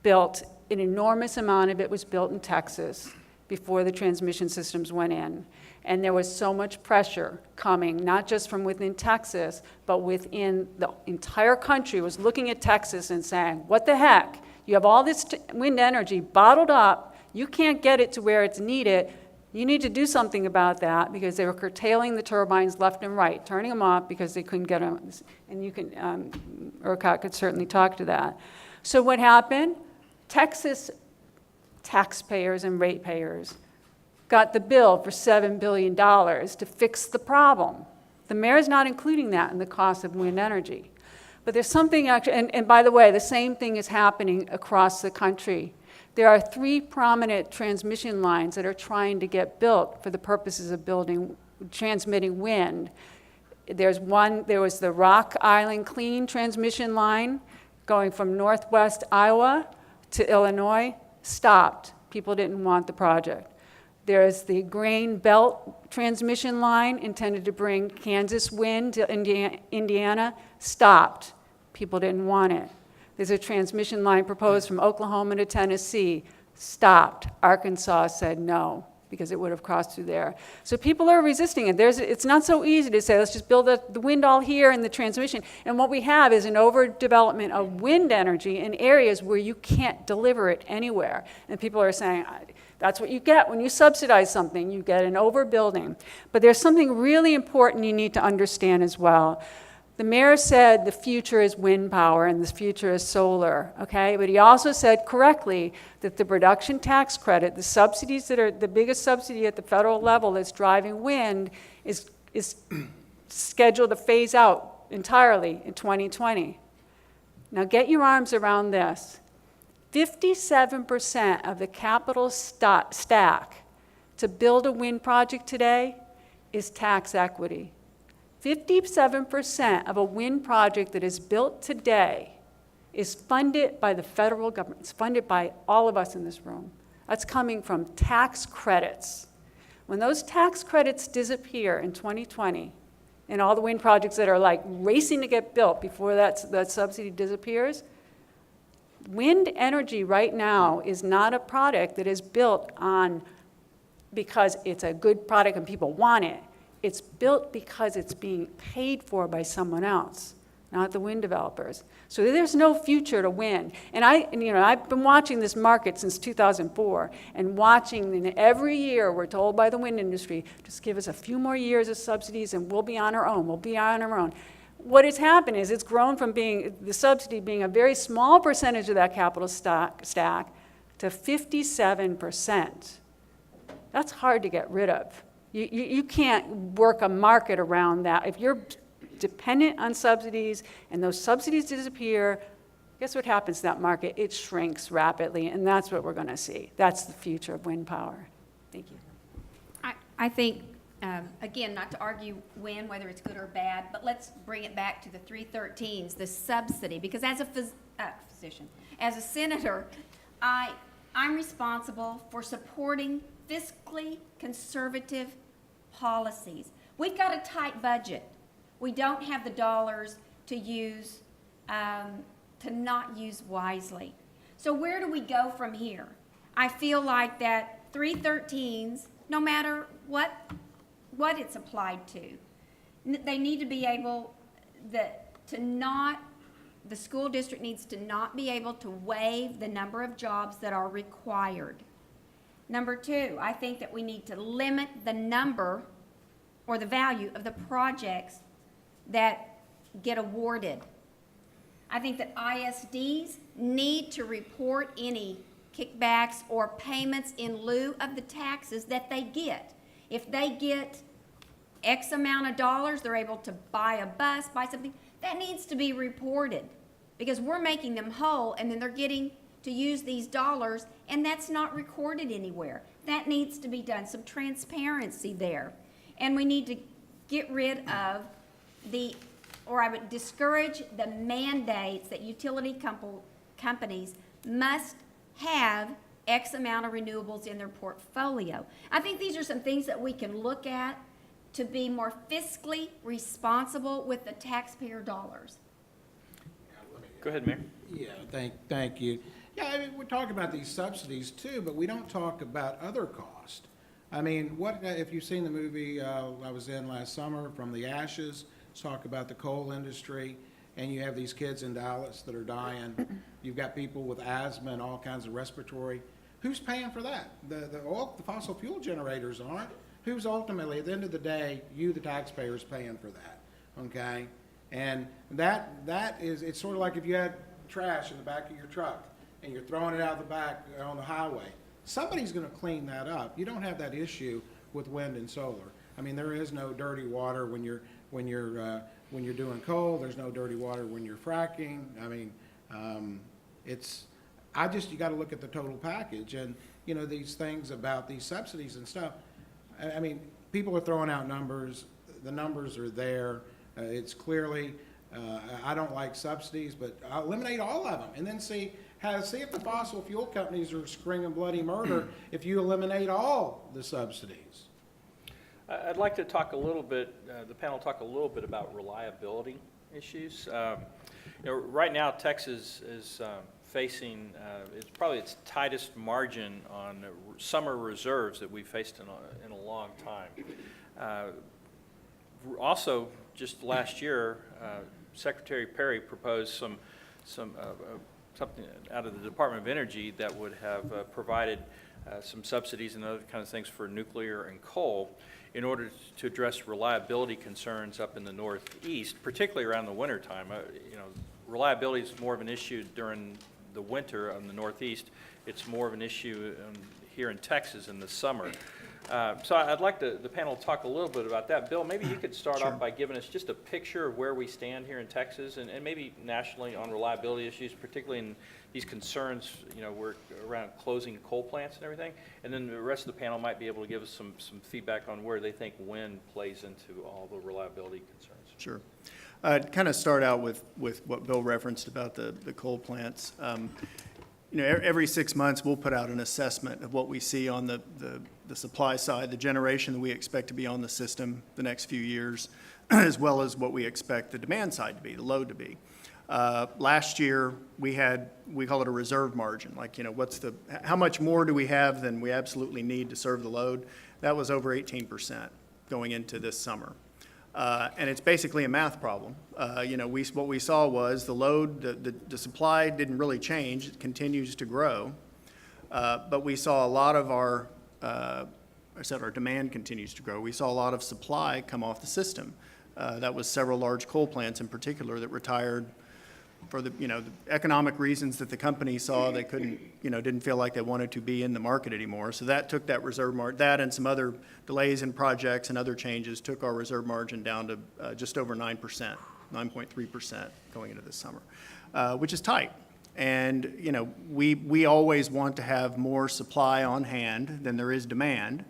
built, an enormous amount of it was built in Texas before the transmission systems went in. And there was so much pressure coming, not just from within Texas, but within the entire country was looking at Texas and saying, what the heck? You have all this wind energy bottled up. You can't get it to where it's needed. You need to do something about that, because they were curtailing the turbines left and right, turning them off because they couldn't get them. And you can, ERCOT could certainly talk to that. So what happened? Texas taxpayers and ratepayers got the bill for $7 billion to fix the problem. The mayor's not including that in the cost of wind energy. But there's something actually, and by the way, the same thing is happening across the country. There are 3 prominent transmission lines that are trying to get built for the purposes of transmitting wind. There was the Rock Island Clean transmission line going from northwest Iowa to Illinois, stopped. People didn't want the project. There's the Grain Belt transmission line intended to bring Kansas wind to Indiana, stopped. People didn't want it. There's a transmission line proposed from Oklahoma to Tennessee, stopped. Arkansas said no, because it would have crossed through there. So people are resisting it. It's not so easy to say, let's just build the wind all here and the transmission. And what we have is an overdevelopment of wind energy in areas where you can't deliver it anywhere. And people are saying, that's what you get when you subsidize something. You get an overbuilding. But there's something really important you need to understand as well. The mayor said the future is wind power and the future is solar, okay? But he also said correctly that the production tax credit, the subsidies that are the biggest subsidy at the federal level that's driving wind is scheduled to phase out entirely in 2020. Now get your arms around this. 57% of the capital stack to build a wind project today is tax equity. 57% of a wind project that is built today is funded by the federal government. It's funded by all of us in this room. That's coming from tax credits. When those tax credits disappear in 2020, and all the wind projects that are like racing to get built before that subsidy disappears, wind energy right now is not a product that is built on because it's a good product and people want it. It's built because it's being paid for by someone else, not the wind developers. So there's no future to wind. And I've been watching this market since 2004, and watching every year we're told by the wind industry, just give us a few more years of subsidies and we'll be on our own. We'll be on our own. What has happened is it's grown from the subsidy being a very small percentage of that capital stack to 57%. That's hard to get rid of. You can't work a market around that. If you're dependent on subsidies and those subsidies disappear, guess what happens to that market? It shrinks rapidly, and that's what we're going to see. That's the future of wind power. Thank you. I think, again, not to argue wind, whether it's good or bad, but let's bring it back to the 313s, the subsidy, because as a physician, as a senator, I'm responsible for supporting fiscally conservative policies. We've got a tight budget. We don't have the dollars to use, to not use wisely. So where do we go from here? I feel like that 313s, no matter what it's applied to, they need to be able the school district needs to not be able to waive the number of jobs that are required. Number 2, I think that we need to limit the number or the value of the projects that get awarded. I think that ISDs need to report any kickbacks or payments in lieu of the taxes that they get. If they get X amount of dollars, they're able to buy a bus, buy something, that needs to be reported, because we're making them whole and then they're getting to use these dollars, and that's not recorded anywhere. That needs to be done, some transparency there. And we need to get rid of I would discourage the mandates that utility companies must have X amount of renewables in their portfolio. I think these are some things that we can look at to be more fiscally responsible with the taxpayer dollars. Go ahead, Mayor. Yeah, thank you. Yeah, I mean, we're talking about these subsidies too, but we don't talk about other costs. I mean, what, if you've seen the movie I was in last summer, From the Ashes, it's talk about the coal industry, and you have these kids in Dallas that are dying. You've got people with asthma and all kinds of respiratory. Who's paying for that? The fossil fuel generators aren't. Who's ultimately, at the end of the day, you, the taxpayer, is paying for that, okay? And that is, it's sort of like if you had trash in the back of your truck and you're throwing it out the back on the highway. Somebody's gonna clean that up. You don't have that issue with wind and solar. I mean, there is no dirty water when you're doing coal. There's no dirty water when you're fracking. I mean, you gotta look at the total package, and, you know, these things about these subsidies and stuff. I mean, people are throwing out numbers. The numbers are there. It's clearly, I don't like subsidies, but I'll eliminate all of them, and then see if the fossil fuel companies are screaming bloody murder if you eliminate all the subsidies. I'd like to talk a little bit, the panel talk a little bit about reliability issues. Right now, Texas is facing, it's probably its tightest margin on summer reserves that we've faced in a long time. Also, just last year, Secretary Perry proposed something out of the Department of Energy that would have provided some subsidies and other kind of things for nuclear and coal in order to address reliability concerns up in the Northeast, particularly around the wintertime. Reliability is more of an issue during the winter in the Northeast. It's more of an issue here in Texas in the summer. So I'd like the panel to talk a little bit about that. Bill, maybe you could start off by giving us just a picture of where we stand here in Texas and maybe nationally on reliability issues, particularly in these concerns, we're around closing coal plants and everything. And then the rest of the panel might be able to give us some feedback on where they think wind plays into all the reliability concerns. Sure. Kind of start out with what Bill referenced about the coal plants. Every 6 months, we'll put out an assessment of what we see on the supply side, the generation that we expect to be on the system the next few years, as well as what we expect the demand side to be, the load to be. Last year, we call it a reserve margin, like, how much more do we have than we absolutely need to serve the load? That was over 18% going into this summer. And it's basically a math problem. What we saw was the load, the supply didn't really change. It continues to grow. But we saw a lot of our demand continues to grow. We saw a lot of supply come off the system. That was several large coal plants in particular that retired for the economic reasons that the company saw. They couldn't, didn't feel like they wanted to be in the market anymore. So that took that reserve margin, that and some other delays in projects and other changes took our reserve margin down to just over 9%, 9.3% going into this summer, which is tight. And, we always want to have more supply on hand than there is demand.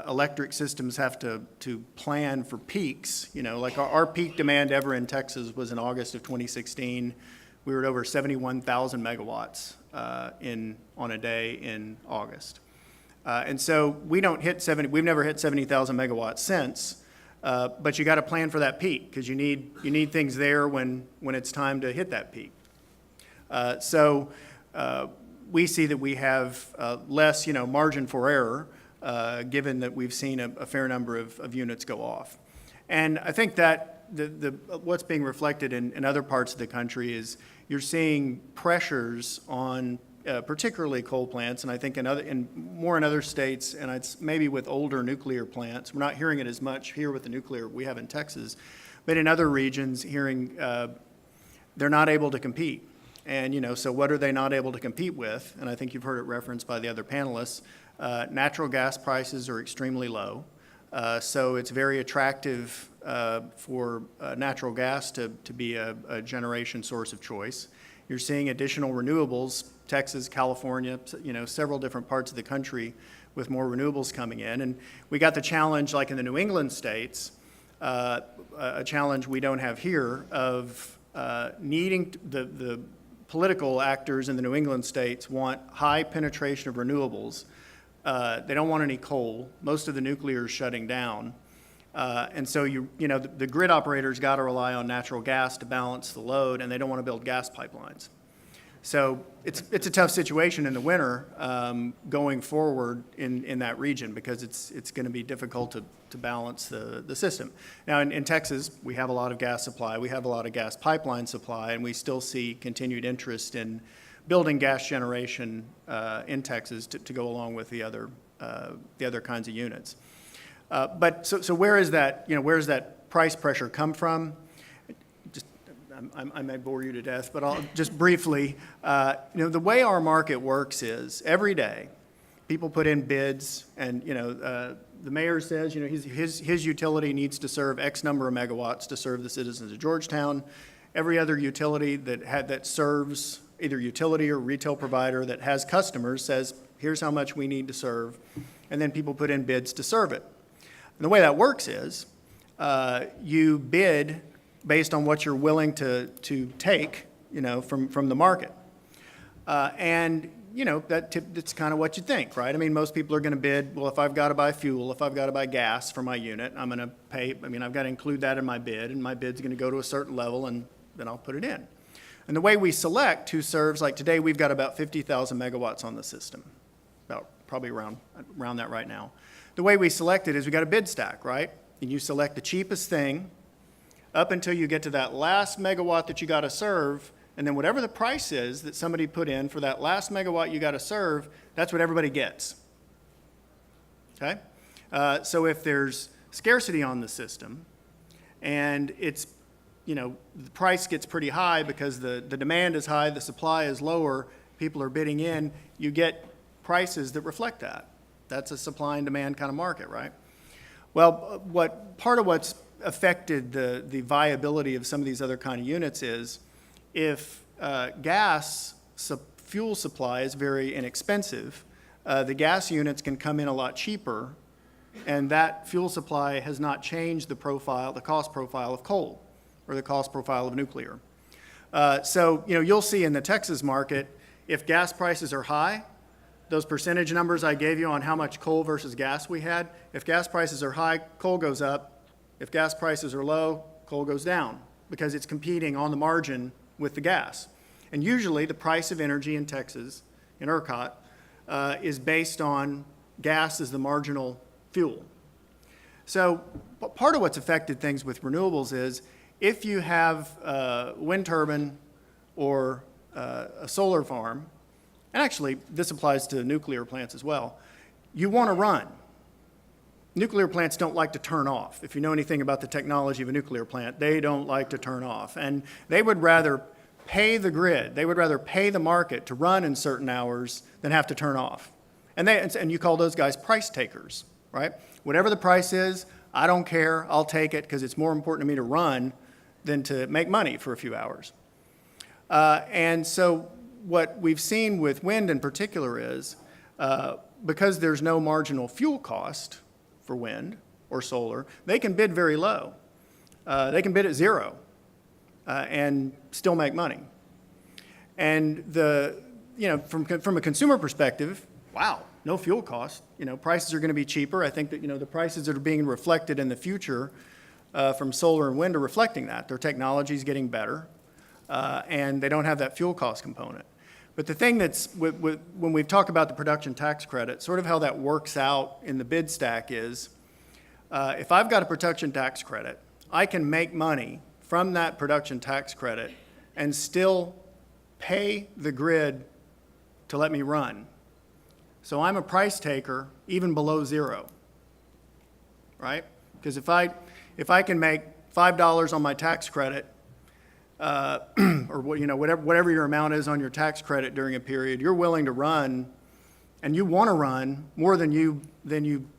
Electric systems have to plan for peaks. Like our peak demand ever in Texas was in August of 2016. We were at over 71,000 megawatts on a day in August. And so we've never hit 70,000 megawatts since, but you got to plan for that peak because you need things there when it's time to hit that peak. So we see that we have less, margin for error, given that we've seen a fair number of units go off. And I think that what's being reflected in other parts of the country is you're seeing pressures on particularly coal plants, and I think more in other states, and it's maybe with older nuclear plants. We're not hearing it as much here with the nuclear we have in Texas, but in other regions, hearing they're not able to compete. And, so what are they not able to compete with? And I think you've heard it referenced by the other panelists. Natural gas prices are extremely low, so it's very attractive for natural gas to be a generation source of choice. You're seeing additional renewables, Texas, California, several different parts of the country with more renewables coming in. And we got the challenge, like in the New England states, a challenge we don't have here of needing the political actors in the New England states want high penetration of renewables. They don't want any coal. Most of the nuclear is shutting down. And so the grid operators got to rely on natural gas to balance the load, and they don't want to build gas pipelines. So it's a tough situation in the winter going forward in that region, because it's going to be difficult to balance the system. Now, in Texas, we have a lot of gas supply. We have a lot of gas pipeline supply, and we still see continued interest in building gas generation in Texas to go along with the other kinds of units. But so where is that, where does that price pressure come from? I may bore you to death, but I'll just briefly, the way our market works is every day people put in bids, and, the mayor says, his utility needs to serve X number of megawatts to serve the citizens of Georgetown. Every other utility that serves either utility or retail provider that has customers says, here's how much we need to serve, and then people put in bids to serve it. And the way that works is you bid based on what you're willing to take, from the market. That's kind of what you think, right? I mean, most people are going to bid, well, if I've got to buy fuel, if I've got to buy gas for my unit, I'm going to pay, I've got to include that in my bid, and my bid's going to go to a certain level, and then I'll put it in. And the way we select who serves, like today, we've got about 50,000 megawatts on the system, probably around that right now. The way we select it is we got a bid stack, right? And you select the cheapest thing up until you get to that last megawatt that you got to serve, and then whatever the price is that somebody put in for that last megawatt you got to serve, that's what everybody gets. Okay? So if there's scarcity on the system, and it's, the price gets pretty high because the demand is high, the supply is lower, people are bidding in, you get prices that reflect that. That's a supply and demand kind of market, right? Well, part of what's affected the viability of some of these other kind of units is if fuel supply is very inexpensive, the gas units can come in a lot cheaper, and that fuel supply has not changed the cost profile of coal or the cost profile of nuclear. So you'll see in the Texas market, if gas prices are high, those percentage numbers I gave you on how much coal versus gas we had, if gas prices are high, coal goes up. If gas prices are low, coal goes down, because it's competing on the margin with the gas. And usually the price of energy in Texas, in ERCOT, is based on gas as the marginal fuel. So part of what's affected things with renewables is if you have a wind turbine or a solar farm, and actually this applies to nuclear plants as well, you want to run. Nuclear plants don't like to turn off. If you know anything about the technology of a nuclear plant, they don't like to turn off. And they would rather pay the grid, they would rather pay the market to run in certain hours than have to turn off. And you call those guys price takers, right? Whatever the price is, I don't care, I'll take it, because it's more important to me to run than to make money for a few hours. And so what we've seen with wind in particular is, because there's no marginal fuel cost for wind or solar, they can bid very low. They can bid at zero and still make money. And from a consumer perspective, wow, no fuel cost. Prices are going to be cheaper. I think that the prices that are being reflected in the future from solar and wind are reflecting that. Their technology is getting better, and they don't have that fuel cost component. But the thing that's, when we talk about the production tax credit, sort of how that works out in the bid stack is, if I've got a production tax credit, I can make money from that production tax credit and still pay the grid to let me run. So I'm a price taker even below zero, right? Because if I can make $5 on my tax credit, or whatever your amount is on your tax credit during a period, you're willing to run, and you want to run more than you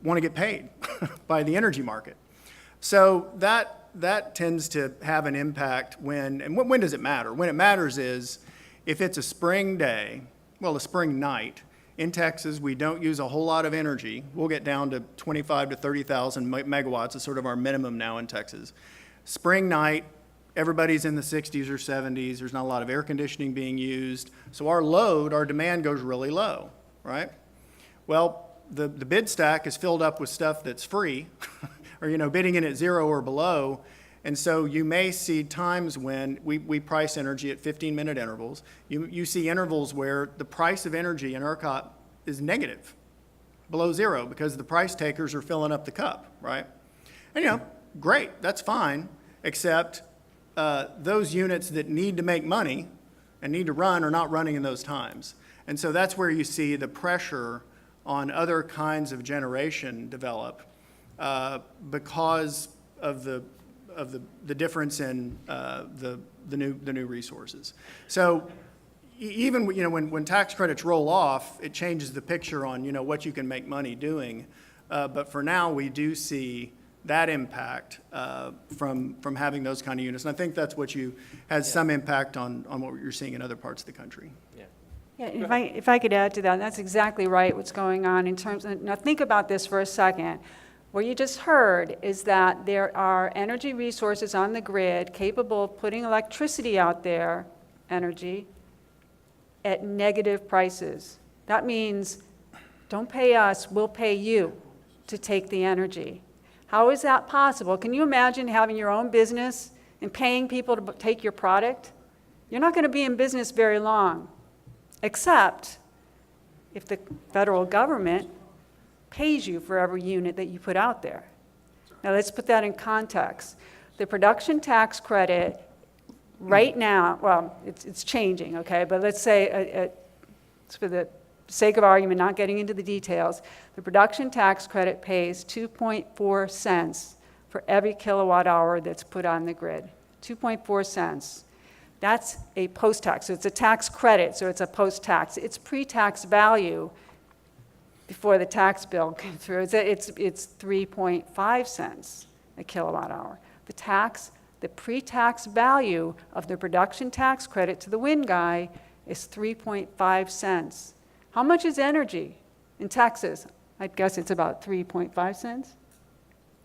want to get paid by the energy market. So that tends to have an impact when does it matter? When it matters is if it's a spring day, a spring night. In Texas, we don't use a whole lot of energy. We'll get down to 25 to 30,000 megawatts is sort of our minimum now in Texas. Spring night, everybody's in the 60s or 70s. There's not a lot of air conditioning being used. So our demand goes really low, right? Well, the bid stack is filled up with stuff that's free or, bidding in at 0 or below. And so you may see times when we price energy at 15-minute intervals. You see intervals where the price of energy in ERCOT is negative, below 0, because the price takers are filling up the cup, right? And, great, that's fine, except those units that need to make money and need to run are not running in those times. And so that's where you see the pressure on other kinds of generation develop because of the difference in the new resources. So even when tax credits roll off, it changes the picture on what you can make money doing. But for now, we do see that impact from having those kind of units. And I think that's what has some impact on what you're seeing in other parts of the country. Yeah, if I could add to that, that's exactly right, what's going on in terms of, now think about this for a second. What you just heard is that there are energy resources on the grid capable of putting electricity out there, energy, at negative prices. That means, don't pay us, we'll pay you to take the energy. How is that possible? Can you imagine having your own business and paying people to take your product? You're not going to be in business very long, except if the federal government pays you for every unit that you put out there. Now let's put that in context. The production tax credit right now, well, it's changing, okay, but let's say, for the sake of argument, not getting into the details, the production tax credit pays 2.4 cents for every kilowatt hour that's put on the grid. 2.4 cents. That's a post-tax, so it's a tax credit, so it's a post-tax. It's pre-tax value before the tax bill came through. It's 3.5 cents a kilowatt hour. The pre-tax value of the production tax credit to the wind guy is 3.5 cents. How much is energy in Texas? I guess it's about 3.5 cents?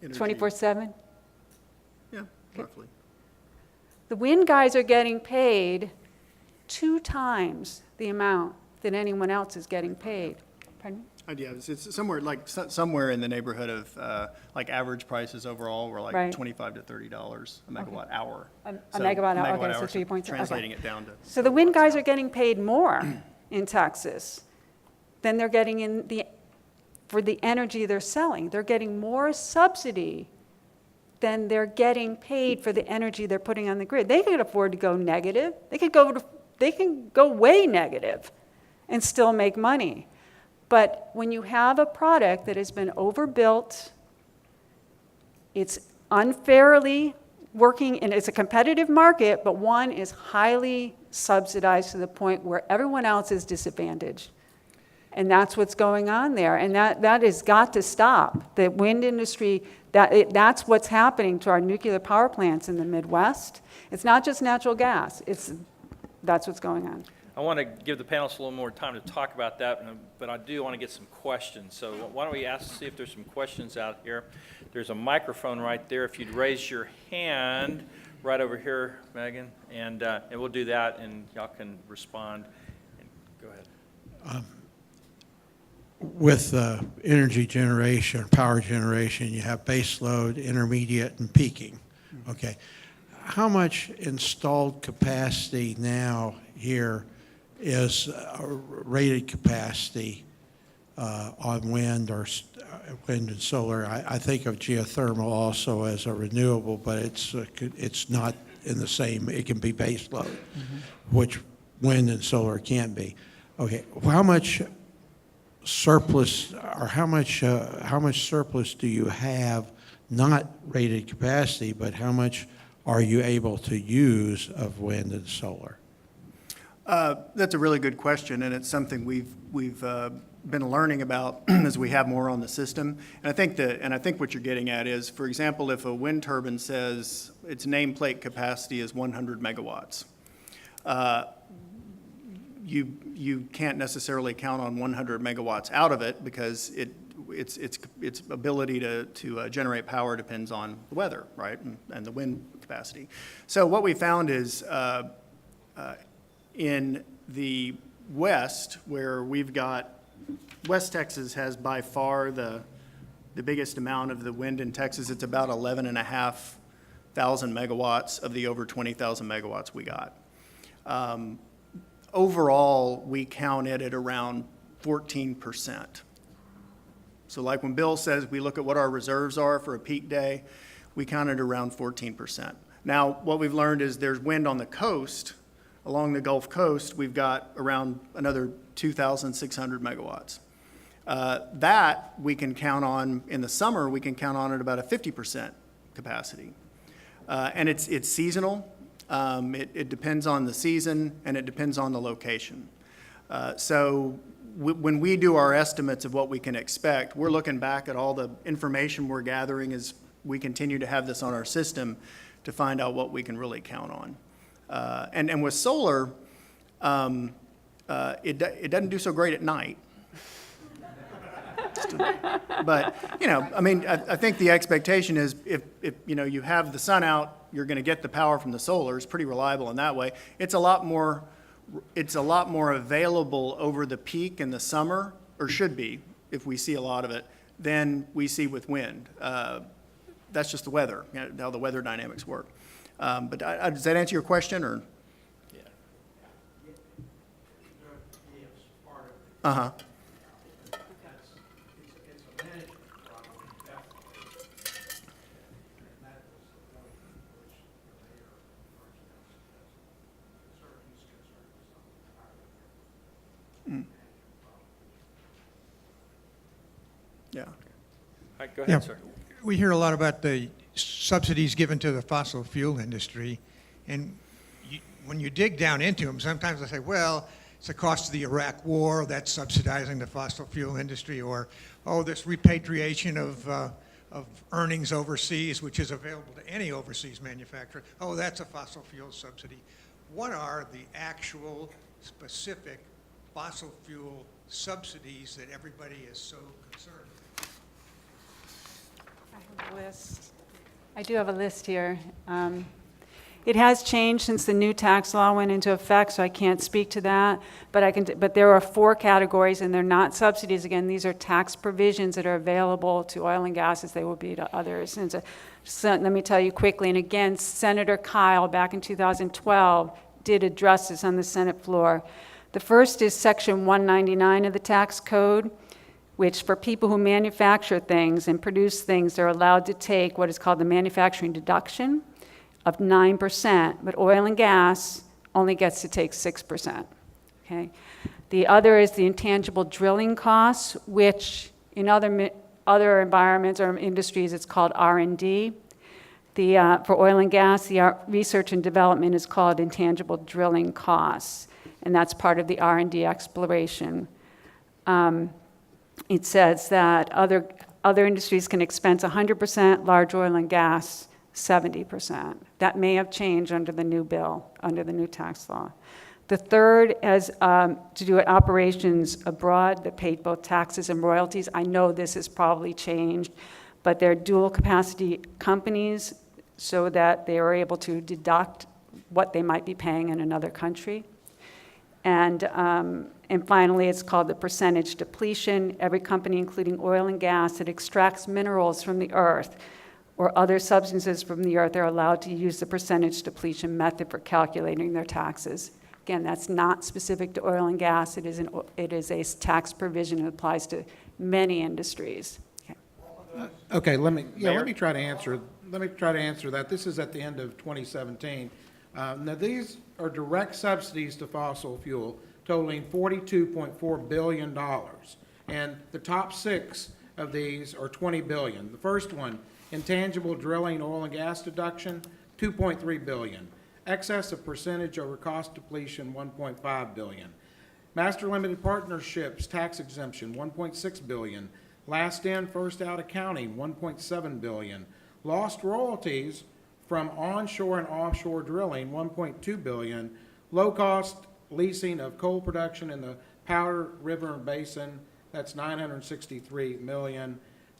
24/7? Yeah, roughly. The wind guys are getting paid 2 times the amount that anyone else is getting paid. Pardon? Yeah, it's somewhere in the neighborhood of average prices overall were like Right. $25 to $30 a megawatt hour. A So megawatt hour, okay, so so 3.7. translating it down to. So the wind guys are getting paid more in Texas than they're getting for the energy they're selling. They're getting more subsidy than they're getting paid for the energy they're putting on the grid. They could afford to go negative. They can go way negative and still make money. But when you have a product that has been overbuilt, it's unfairly working, and it's a competitive market, but one is highly subsidized to the point where everyone else is disadvantaged. And that's what's going on there. And that has got to stop. The wind industry, that's what's happening to our nuclear power plants in the Midwest. It's not just natural gas. That's what's going on. I want to give the panelists a little more time to talk about that, but I do want to get some questions. So why don't we see if there's some questions out here. There's a microphone right there. If you'd raise your hand right over here, Megan, and we'll do that, and y'all can respond. Go ahead. With energy generation, power generation, you have base load, intermediate, and peaking. Okay. How much installed capacity now here is rated capacity on wind wind and solar? I think of geothermal also as a renewable, but it's not in the same. It can be base load, which wind and solar can be. Okay. How much surplus, or how much surplus do you have, not rated capacity, but how much are you able to use of wind and solar? That's a really good question, and it's something we've been learning about as we have more on the system. And I think what you're getting at is, for example, if a wind turbine says its nameplate capacity is 100 megawatts, you can't necessarily count on 100 megawatts out of it, because its ability to generate power depends on the weather, right, and the wind capacity. So what we found is in the West, where we've got, West Texas has by far the the biggest amount of the wind in Texas. It's about 11,500 megawatts of the over 20,000 megawatts we got. Overall, we count it at around 14%. So like when Bill says we look at what our reserves are for a peak day, we counted around 14%. Now, what we've learned is there's wind on the coast. Along the Gulf Coast, we've got around another 2,600 megawatts. That we can count on, in the summer, we can count on at about a 50% capacity. And it's seasonal. It depends on the season, and it depends on the location. So when we do our estimates of what we can expect, we're looking back at all the information we're gathering as we continue to have this on our system to find out what we can really count on. And with solar, it doesn't do so great at night. But, I think the expectation is if you have the sun out, you're going to get the power from the solar. It's pretty reliable in that way. It's a lot more available over the peak in the summer, or should be, if we see a lot of it, than we see with wind. That's just the weather, how the weather dynamics work. But does that answer your question, or? Yeah. Uh-huh. It's a management problem, definitely. And that was the point which the mayor of Georgetown suggested. He's concerned with something entirely different. Yeah. All right, go ahead, sir. We hear a lot about the subsidies given to the fossil fuel industry, and when you dig down into them, sometimes they say, well, it's the cost of the Iraq war, that's subsidizing the fossil fuel industry, or, oh, this repatriation of earnings overseas, which is available to any overseas manufacturer, oh, that's a fossil fuel subsidy. What are the actual specific fossil fuel subsidies that everybody is so concerned with? I have a list. I do have a list here. It has changed since the new tax law went into effect, so I can't speak to that. But there are 4 categories, and they're not subsidies. Again, these are tax provisions that are available to oil and gas as they will be to others. And so let me tell you quickly. And again, Senator Kyle, back in 2012, did address this on the Senate floor. The first is Section 199 of the tax code, which for people who manufacture things and produce things, they're allowed to take what is called the manufacturing deduction of 9%, but oil and gas only gets to take 6%, okay? The other is the intangible drilling costs, which in other environments or industries, it's called R&D. For oil and gas, the research and development is called intangible drilling costs, and that's part of the R&D exploration. It says that other industries can expense 100%, large oil and gas 70%. That may have changed under the new bill, under the new tax law. The third is to do with operations abroad that paid both taxes and royalties. I know this has probably changed, but they're dual capacity companies so that they are able to deduct what they might be paying in another country. And finally, it's called the percentage depletion. Every company, including oil and gas, that extracts minerals from the earth or other substances from the earth, are allowed to use the percentage depletion method for calculating their taxes. Again, that's not specific to oil and gas. It is a tax provision that applies to many industries. Okay. Okay, let me try to answer that. This is at the end of 2017. Now, these are direct subsidies to fossil fuel totaling $42.4 billion. And the top 6 of these are $20 billion. The first one, intangible drilling oil and gas deduction, $2.3 billion. Excess of percentage over cost depletion, $1.5 billion. Master limited partnerships tax exemption, $1.6 billion. Last in, first out accounting, $1.7 billion. Lost royalties from onshore and offshore drilling, $1.2 billion. Low-cost leasing of coal production in the Powder River Basin, that's $963 million.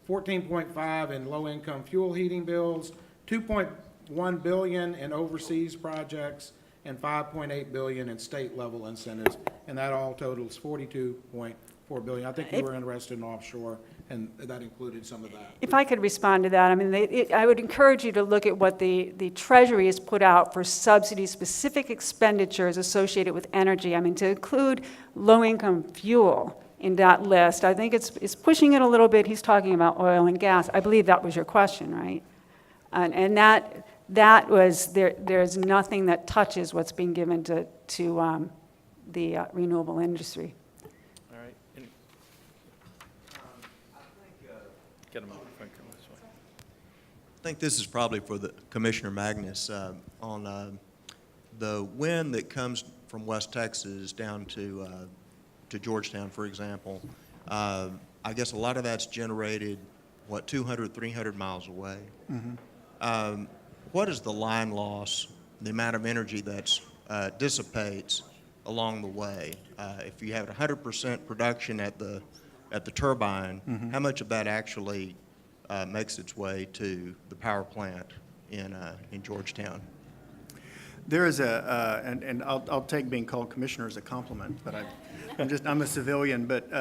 14.5 in low-income fuel heating bills, 2.1 billion in overseas projects, and 5.8 billion in state-level incentives, and that all totals 42.4 billion. I think you were interested in offshore and that included some of that. If I could respond to that, I mean, I would encourage you to look at what the Treasury has put out for subsidy-specific expenditures associated with energy. I mean, to include low-income fuel in that list, I think it's pushing it a little bit. He's talking about oil and gas. I believe that was your question, right? And that was, there's nothing that touches what's being given to the renewable industry. All right. Get a microphone coming this way. I think this is probably for the Commissioner Magness on the wind that comes from West Texas down to Georgetown, for example. I guess a lot of that's generated, 200, 300 miles away. Mm-hmm. What is the line loss, the amount of energy that's dissipates along the way? If you have 100% production at the turbine, Mm-hmm. how much of that actually makes its way to the power plant in Georgetown? There is and I'll take being called commissioner as a compliment, but I'm a civilian, but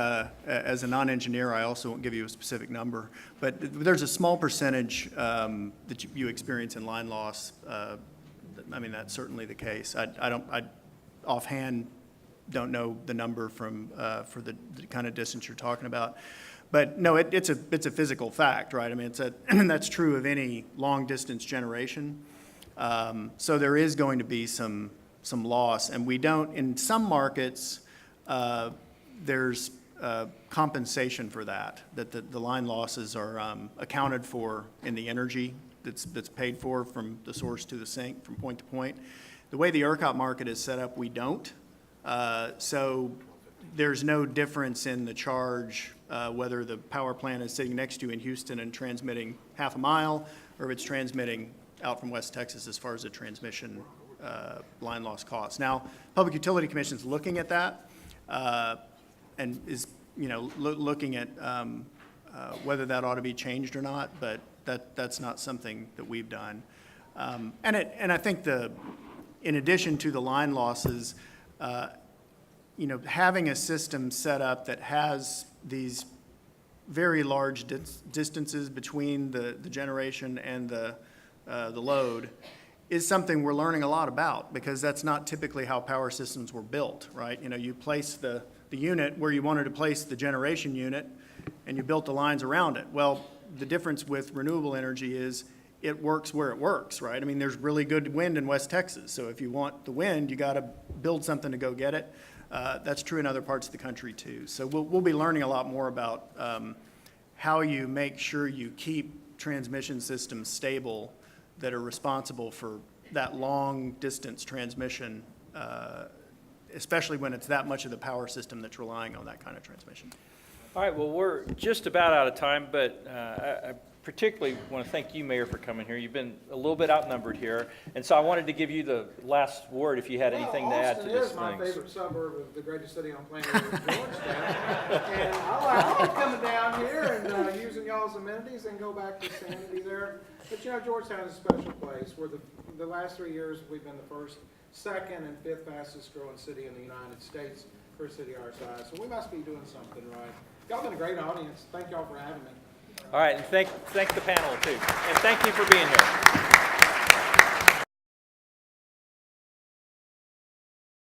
as a non-engineer, I also won't give you a specific number. But there's a small percentage that you experience in line loss. I mean, that's certainly the case. I offhand don't know the number for the kind of distance you're talking about. But no, it's a physical fact, right? I mean, that's true of any long-distance generation. So there is going to be some loss, and we don't, in some markets, there's compensation for that the line losses are accounted for in the energy that's paid for from the source to the sink, from point to point. The way the ERCOT market is set up, we don't. So there's no difference in the charge, whether the power plant is sitting next to you in Houston and transmitting half a mile, or if it's transmitting out from West Texas as far as the transmission line loss costs. Now, Public Utility Commission's looking at that and is, looking at whether that ought to be changed or not, but that's not something that we've done. And I think in addition to the line losses, having a system set up that has these very large distances between the generation and the load is something we're learning a lot about, because that's not typically how power systems were built, right? You place the unit where you wanted to place the generation unit, and you built the lines around it. Well, the difference with renewable energy is it works where it works, right? I mean, there's really good wind in West Texas, so if you want the wind, you got to build something to go get it. That's true in other parts of the country too. So we'll be learning a lot more about how you make sure you keep transmission systems stable that are responsible for that long distance transmission, especially when it's that much of the power system that's relying on that kind of transmission. All right, well, we're just about out of time, but I particularly want to thank you, Mayor, for coming here. You've been a little bit outnumbered here, and so I wanted to give you the last word if you had anything to add to this. Austin is my favorite suburb of the greatest city on planet Earth, Georgetown. And I like coming down here and using y'all's amenities and go back to sanity there. But Georgetown is a special place where the last 3 years we've been the first, second, and fifth fastest growing city in the United States for a city our size. So we must be doing something right. Y'all been a great audience. Thank y'all for having me. All right, and thank the panel too, and thank you for being here.